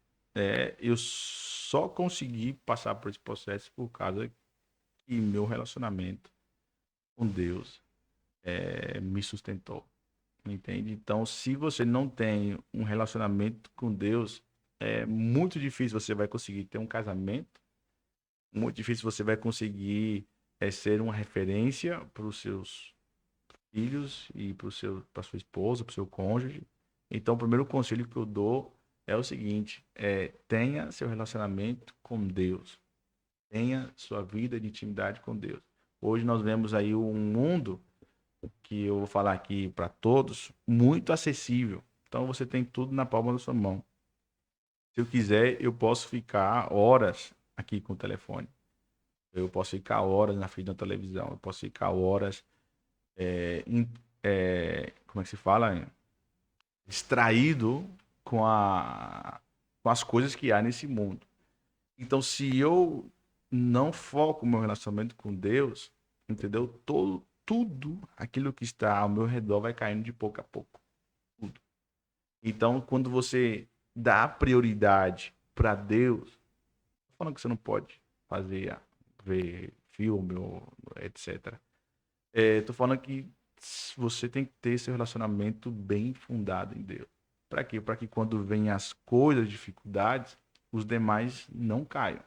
Eu só consegui passar por esse processo por causa que meu relacionamento com Deus me sustentou. Entende? Então, se você não tem um relacionamento com Deus, é muito difícil você vai conseguir ter um casamento, muito difícil você vai conseguir ser uma referência para os seus filhos e para sua esposa, para o seu cônjuge. Então, o primeiro conselho que eu dou é o seguinte: tenha seu relacionamento com Deus, tenha sua vida de intimidade com Deus. Hoje nós vemos aí um mundo que eu vou falar aqui para todos, muito acessível. Então você tem tudo na palma da sua mão. Se eu quiser, eu posso ficar horas aqui com o telefone. Eu posso ficar horas na frente da televisão. Eu posso ficar horas, como é que se fala? Distraído com as coisas que há nesse mundo. Então, se eu não foco o meu relacionamento com Deus, entendeu? Tudo aquilo que está ao meu redor vai caindo de pouco a pouco. Tudo. Então, quando você dá prioridade para Deus, tô falando que você não pode ver filme ou etc. Tô falando que você tem que ter seu relacionamento bem fundado em Deus. Para quê? Para que quando vem as coisas, dificuldades, os demais não caiam.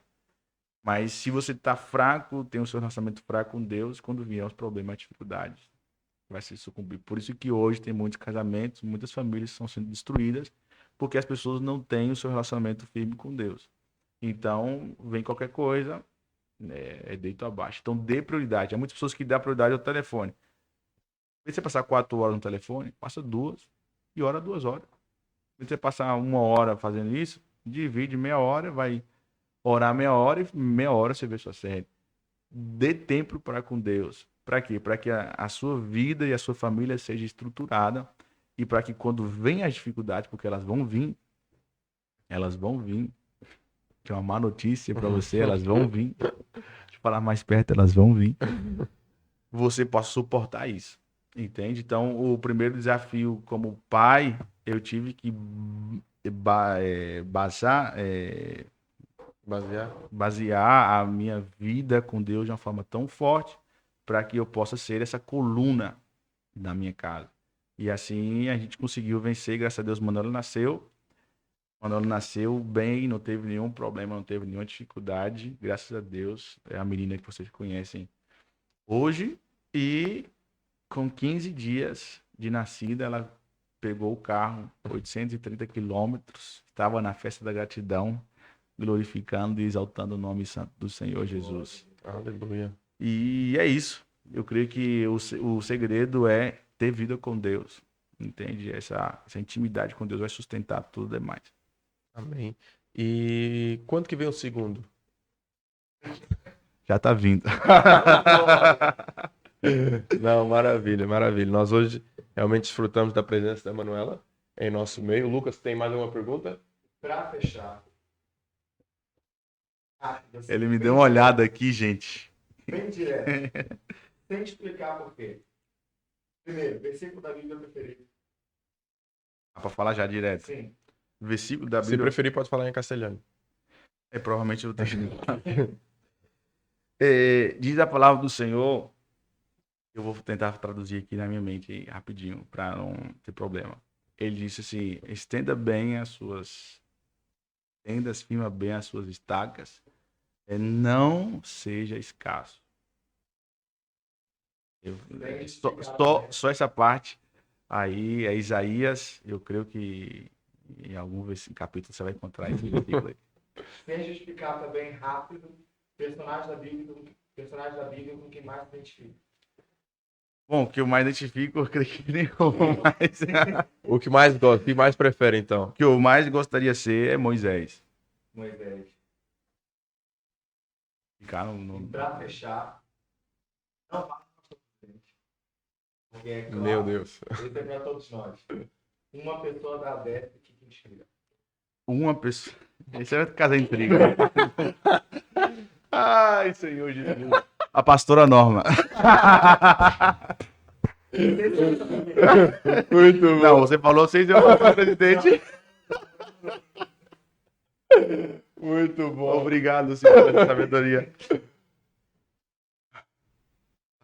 Mas se você está fraco, tem o seu relacionamento fraco com Deus, quando vier os problemas, as dificuldades, vai se sucumbir. Por isso que hoje tem muitos casamentos, muitas famílias estão sendo destruídas, porque as pessoas não têm o seu relacionamento firme com Deus. Então, vem qualquer coisa, deito abaixo. Então, dê prioridade. Há muitas pessoas que dão prioridade ao telefone. Se você passar 4 horas no telefone, passa 2 e ora 2 horas. Se você passar 1 hora fazendo isso, divide meia hora, vai orar meia hora você vê sua série. Dê tempo para com Deus. Para quê? Para que a sua vida e a sua família seja estruturada e para que quando vem as dificuldades, porque elas vão vir, que é uma má notícia para você, elas vão vir. Deixa eu falar mais perto, elas vão vir. Você possa suportar isso. Entende? Então, o primeiro desafio como pai, eu tive que basear a minha vida com Deus de uma forma tão forte para que eu possa ser essa coluna da minha casa. E assim a gente conseguiu vencer, graças a Deus. Manuela nasceu bem, não teve nenhum problema, não teve nenhuma dificuldade, graças a Deus. É a menina que vocês conhecem hoje. E com 15 dias de nascida, ela pegou o carro, 830 quilômetros, estava na festa da gratidão, glorificando e exaltando o nome santo do Senhor Jesus. Aleluia. E é isso. Eu creio que o segredo é ter vida com Deus. Entende? Essa intimidade com Deus vai sustentar tudo demais. Amém. E quando que vem o segundo? Já tá vindo. Não, maravilha, maravilha. Nós hoje realmente desfrutamos da presença da Manuela em nosso meio. Lucas, tem mais alguma pergunta? Para fechar, rápido. Assim, Ele me bem deu uma olhada aqui, gente. Bem direto. Sem explicar por quê. Primeiro, versículo da Bíblia preferido. Dá pra falar já direto. Sim. Versículo da Se Bíblia. preferir, pode falar em castelhano. Provavelmente eu tenho. Diz a palavra do Senhor. Eu vou tentar traduzir aqui na minha mente aí, rapidinho, para não ter problema. Ele disse assim: estenda bem as suas tendas, firma bem as suas estacas, não seja escasso. Só essa parte aí é Isaías. Eu creio que em algum capítulo você vai encontrar esse versículo aí. Sem justificar também rápido, personagem da Bíblia com quem mais se identifica. Bom, o que eu mais identifico, eu creio que nenhum, mas O que mais gosta, o que mais prefere, então? o que eu mais gostaria de ser é Moisés. Moisés. Ficar E no... pra fechar, não vá para frente. Porque é claro, Meu Deus. esse é para todos nós. Uma pessoa da DEF que te inspira. Uma pessoa. Esse é casa intriga. Ai, Senhor Jesus. A pastora Norma. Muito bom. Não, você falou 6 anos para presidente. Muito bom. Obrigado, senhor, pela sabedoria.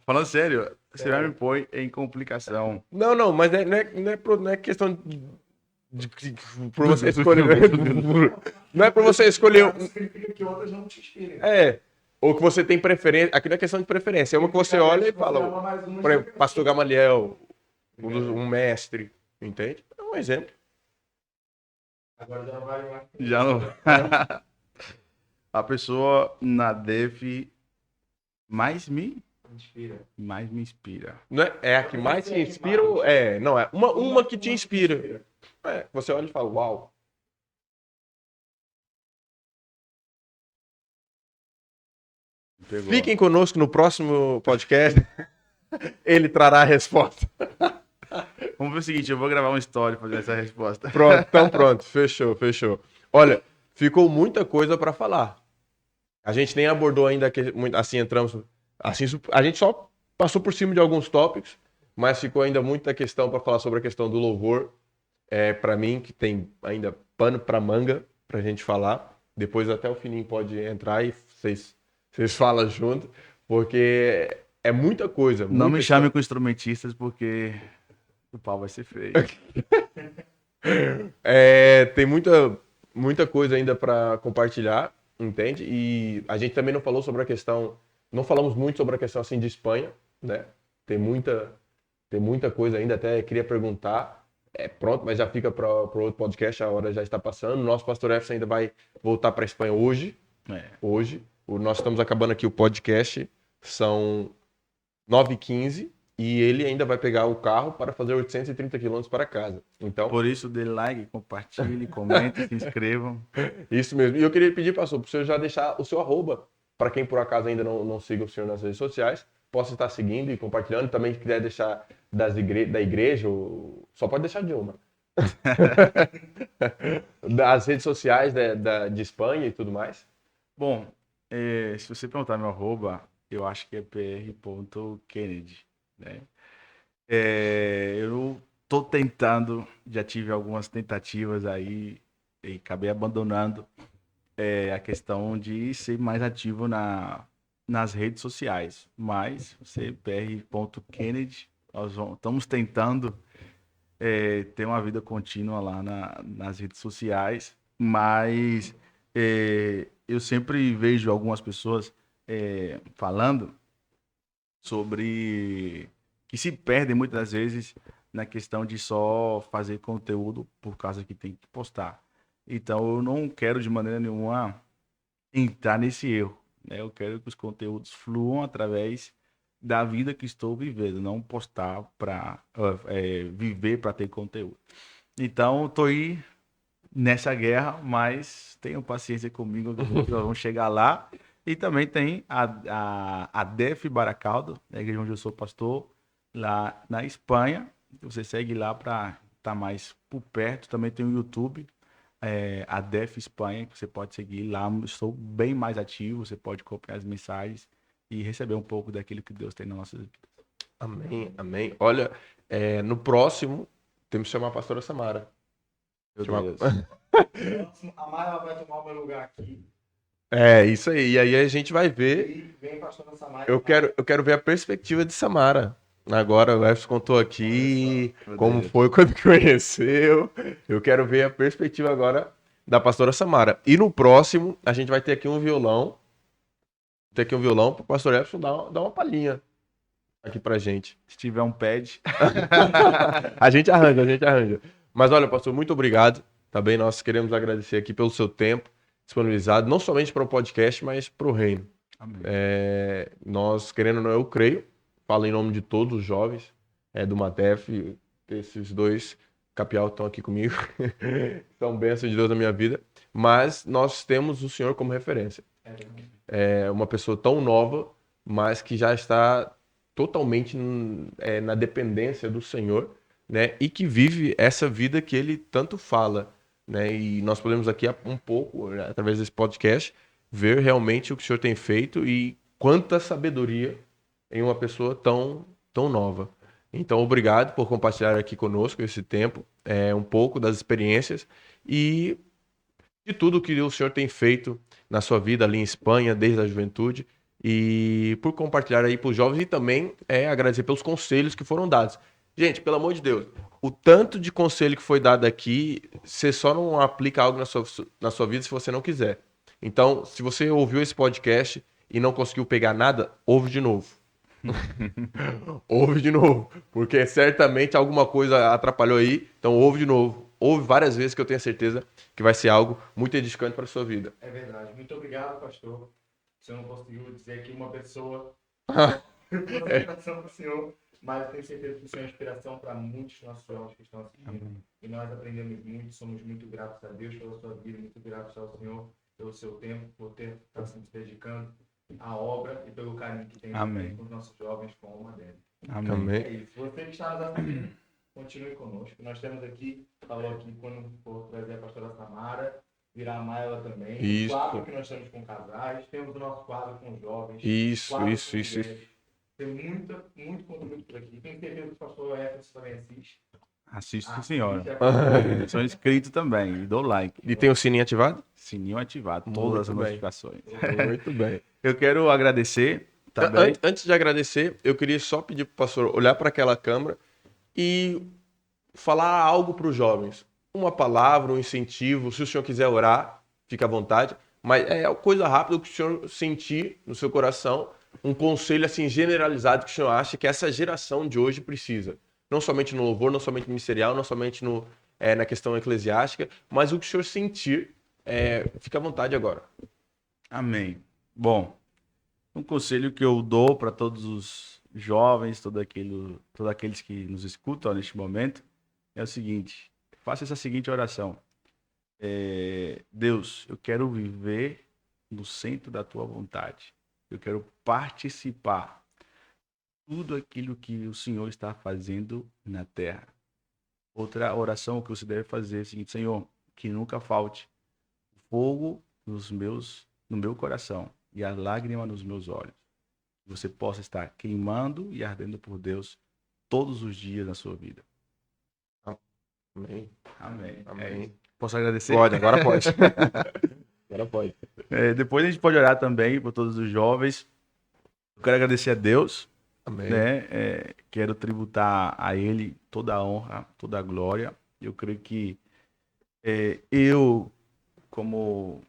Falando sério, você vai me pôr em complicação. Não, mas não é questão de por você escolher. Não é pra você escolher. Não significa que outras não te inspirem. Ou que você tem preferência. Aqui não é questão de preferência. É uma que você olha e fala. Por exemplo, Pastor Gamaliel, um mestre. Entende? É um exemplo. Agora já não vale mais. Já não. A pessoa na DEF mais me inspira. Não é a que mais te inspira? Não, é uma que te inspira. Você olha e fala, uau. Pegou. Fiquem conosco no próximo podcast. Ele trará a resposta. Vamos ver o seguinte, eu vou gravar uma história fazendo essa resposta. Pronto, então pronto. Fechou. Olha, ficou muita coisa para falar. A gente nem abordou ainda, assim, entramos... Assim, a gente só passou por cima de alguns tópicos, mas ficou ainda muita questão para falar sobre a questão do louvor. Para mim, que tem ainda pano para manga pra gente falar. Depois até o Fininho pode entrar e vocês falam junto, porque é muita coisa. Não me chame história. com instrumentistas, porque o pau vai ser feio. Tem muita coisa ainda para compartilhar, entende? E a gente também não falou sobre a questão, não falamos muito sobre a questão assim de Espanha, né? Tem muita coisa ainda, até queria perguntar. Pronto, mas já fica para outro podcast, a hora já está passando. Nosso Pastor Efson ainda vai voltar para a Espanha hoje. Hoje. Nós estamos acabando aqui o podcast, são 9h15 e ele ainda vai pegar o carro para fazer 830 quilômetros para casa. Então, Por isso, dê like, compartilhe, comente, se inscrevam. isso mesmo. E eu queria pedir, pastor, para o senhor já deixar o seu arroba, para quem por acaso ainda não siga o senhor nas redes sociais, possa estar seguindo e compartilhando. Também se quiser deixar da igreja, só pode deixar de uma. Das redes sociais de Espanha e tudo mais. Bom, se você perguntar meu arroba, eu acho que é pr.kennedy, né? Eu tô tentando, já tive algumas tentativas aí e acabei abandonando a questão de ser mais ativo nas redes sociais. Mas você, pr.kennedy, nós estamos tentando ter uma vida contínua lá nas redes sociais, mas eu sempre vejo algumas pessoas falando sobre que se perdem muitas vezes na questão de só fazer conteúdo por causa que tem que postar. Então eu não quero de maneira nenhuma entrar nesse erro, né? Eu quero que os conteúdos fluam através da vida que estou vivendo, não postar para viver para ter conteúdo. Então estou aí nessa guerra, mas tenham paciência comigo, nós vamos chegar lá. E também tem a DEF Baracaldo, a igreja onde eu sou pastor, lá na Espanha. Você segue lá para estar mais por perto. Também tem o YouTube. a Def Espanha, que você pode seguir lá. Estou bem mais ativo, você pode acompanhar as mensagens e receber um pouco daquilo que Deus tem na nossa vida. Amém, amém. Olha, no próximo, temos que chamar a pastora Samara. Meu Chamar- Deus. A Maia vai tomar o meu lugar aqui. É, isso aí. E aí a gente vai ver. E vem pastor Samara. Eu quero ver a perspectiva de Samara. Agora o Efson contou aqui Meu como Deus. foi quando conheceu. Eu quero ver a perspectiva agora da pastora Samara. E no próximo, a gente vai ter aqui um violão. Ter aqui um violão para o pastor Efson dar uma palhinha aqui pra gente. Se tiver um pad, A gente arranja, a gente arranja. Mas olha, pastor, muito obrigado. Tá bem? Nós queremos agradecer aqui pelo seu tempo disponibilizado, não somente para o podcast, mas para o reino. amém. Nós, querendo ou não, eu creio, falo em nome de todos os jovens do Matef, esses dois capial estão aqui comigo, são bênçãos de Deus na minha vida, mas nós temos o Senhor como referência. É uma pessoa tão nova, mas que já está totalmente na dependência do Senhor, né? E que vive essa vida que ele tanto fala, né? E nós podemos aqui um pouco, né, através desse podcast, ver realmente o que o Senhor tem feito e quanta sabedoria em uma pessoa tão nova. Então, obrigado por compartilhar aqui conosco esse tempo, um pouco das experiências e de tudo que o Senhor tem feito na sua vida ali em Espanha, desde a juventude, e por compartilhar aí para os jovens e também agradecer pelos conselhos que foram dados. Gente, pelo amor de Deus, o tanto de conselho que foi dado aqui, você só não aplica algo na sua vida se você não quiser. Então, se você ouviu esse podcast e não conseguiu pegar nada, ouve de novo. Ouve de novo, porque certamente alguma coisa atrapalhou aí, então ouve de novo. Ouve várias vezes que eu tenho certeza que vai ser algo muito edificante para a sua vida. É verdade. Muito obrigado, pastor. O senhor não conseguiu dizer aqui uma pessoa. Inspiração para o senhor, mas eu tenho certeza que o senhor é inspiração para muitos nossos jovens que estão assistindo. E nós aprendemos muito, somos muito gratos a Deus pela sua vida, muito gratos ao Senhor pelo seu tempo, por ter estado se dedicando à obra e pelo carinho que tem Amém. com os nossos jovens com uma deles. Amém. Amém. É isso. Você que está nos assistindo, continue conosco. Nós temos aqui, falou aqui quando for trazer a pastora Samara, virá a Maila também. Isso. O quadro que nós temos com casais, temos o nosso quadro com jovens. Isso, quadro isso, com isso. mulheres. Tem muito conteúdo por aqui. Tenho certeza que o pastor Efraim também assiste. Assisto, sim, Assiste, senhora. acompanha. Sou inscrito também e dou like. E tem o sininho ativado? Sininho ativado, Muito todas as bem. notificações. Muito bem. Eu quero agradecer também. Antes de agradecer, eu queria só pedir para o pastor olhar para aquela câmera e falar algo para os jovens. Uma palavra, um incentivo. Se o senhor quiser orar, fica à vontade. Mas é coisa rápida que o senhor sentir no seu coração. Um conselho assim generalizado que o senhor acha que essa geração de hoje precisa. Não somente no louvor, não somente ministerial, não somente na questão eclesiástica, mas o que o senhor sentir, fica à vontade agora. Amém. Bom, um conselho que eu dou para todos os jovens, todos aqueles que nos escutam neste momento, é o seguinte: faça essa seguinte oração. Deus, eu quero viver no centro da tua vontade. Eu quero participar de tudo aquilo que o Senhor está fazendo na terra. Outra oração que você deve fazer é o seguinte: Senhor, que nunca falte fogo no meu coração e a lágrima nos meus olhos. Que você possa estar queimando e ardendo por Deus todos os dias na sua vida. Amém. Amém. Amém. isso. Posso agradecer? Pode, agora pode. Agora pode. Depois a gente pode orar também por todos os jovens. Eu quero agradecer a Deus, Amém. né? Quero tributar a Ele toda a honra, toda a glória. Eu creio que eu, como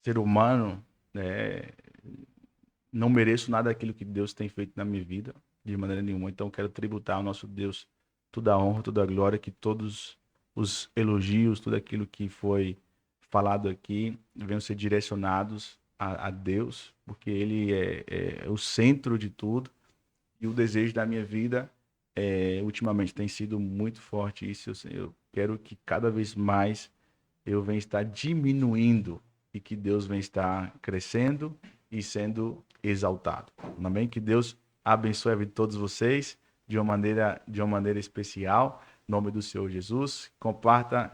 ser humano, né, não mereço nada daquilo que Deus tem feito na minha vida, de maneira nenhuma. Então, quero tributar ao nosso Deus toda a honra, toda a glória, que todos os elogios, tudo aquilo que foi falado aqui, venham ser direcionados a Deus, porque Ele é o centro de tudo. E o desejo da minha vida, ultimamente, tem sido muito forte isso. Eu quero que cada vez mais eu venha estar diminuindo e que Deus venha estar crescendo e sendo exaltado. Amém? Que Deus abençoe a vida de todos vocês de uma maneira especial. Em nome do Senhor Jesus. Comparta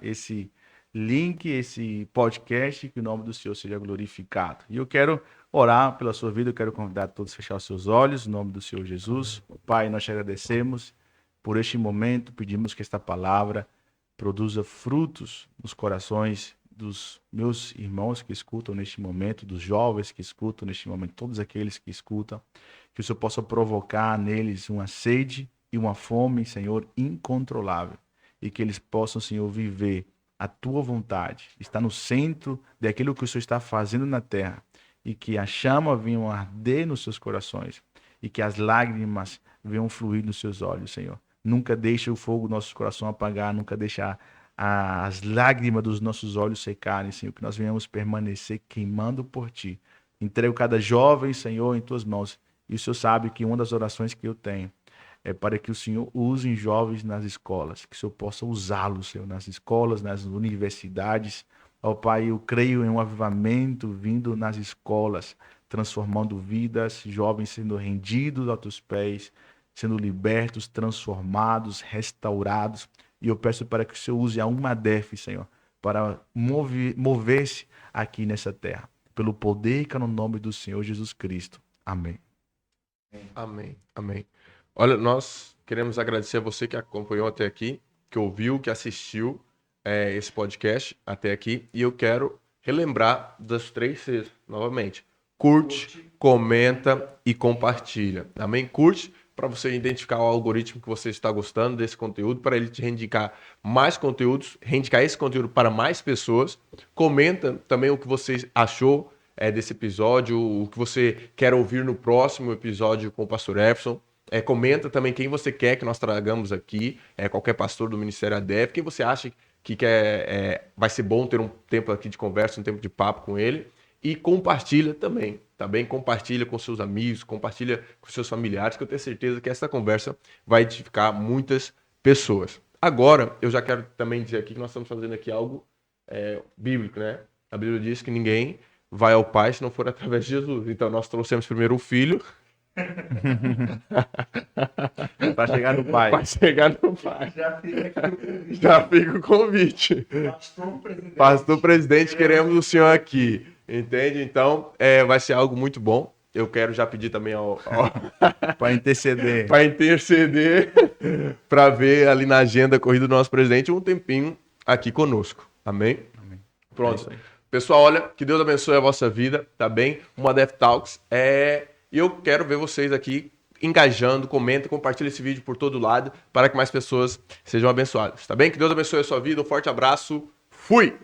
link esse podcast, que o nome do Senhor seja glorificado. E eu quero orar pela sua vida, eu quero convidar todos a fechar os seus olhos, em nome do Senhor Jesus. Pai, nós te agradecemos por este momento, pedimos que esta palavra produza frutos nos corações dos meus irmãos que escutam neste momento, dos jovens que escutam neste momento, todos aqueles que escutam, que o Senhor possa provocar neles uma sede e uma fome, Senhor, incontrolável, e que eles possam, Senhor, viver a tua vontade, estar no centro daquilo que o Senhor está fazendo na terra, e que a chama venha arder nos seus corações, e que as lágrimas venham fluir nos seus olhos, Senhor. Nunca deixe o fogo do nosso coração apagar, nunca deixe as lágrimas dos nossos olhos secarem, Senhor, que nós venhamos permanecer queimando por Ti. Entrego cada jovem, Senhor, em Tuas mãos, e o Senhor sabe que uma das orações que eu tenho é para que o Senhor use jovens nas escolas, que o Senhor possa usá-los, Senhor, nas escolas, nas universidades. Ó Pai, eu creio em um avivamento vindo nas escolas, transformando vidas, jovens sendo rendidos aos teus pés, sendo libertos, transformados, restaurados. E eu peço para que o Senhor use a Umadef, Senhor, para mover-se aqui nessa terra, pelo poder que é no nome do Senhor Jesus Cristo. Amém. Amém, amém. Olha, nós queremos agradecer a você que acompanhou até aqui, que ouviu, que assistiu esse podcast até aqui. E eu quero relembrar das 3 Cs novamente. Curte, comenta e compartilha. Amém? Curte para você identificar o algoritmo que você está gostando desse conteúdo, para ele te indicar mais conteúdos, indicar esse conteúdo para mais pessoas. Comenta também o que você achou desse episódio, o que você quer ouvir no próximo episódio com o Pastor Efson. Comenta também quem você quer que nós tragamos aqui, qualquer pastor do Ministério ADEF, quem você acha que vai ser bom ter um tempo aqui de conversa, um tempo de papo com ele. E compartilha também, tá bem? Compartilha com seus amigos, compartilha com seus familiares, que eu tenho certeza que essa conversa vai edificar muitas pessoas. Agora, eu já quero também dizer aqui que nós estamos fazendo aqui algo bíblico, né? A Bíblia diz que ninguém vai ao Pai se não for através de Jesus. Então, nós trouxemos primeiro o Filho. Para chegar no Pai. Para chegar no Pai. Já fica aqui o convite. Já fica o convite. Pastor presidente, queremos o senhor aqui. Entende? Então, vai ser algo muito bom. Eu quero já pedir também para interceder. Para interceder, para ver ali na agenda corrida do nosso presidente um tempinho aqui conosco. Amém? Amém. Pronto. Pessoal, olha, que Deus abençoe a vossa vida, tá bem? Uma Dev Talks. E eu quero ver vocês aqui engajando, comenta, compartilha esse vídeo por todo lado para que mais pessoas sejam abençoadas, tá bem? Que Deus abençoe a sua vida. Um forte abraço. Fui!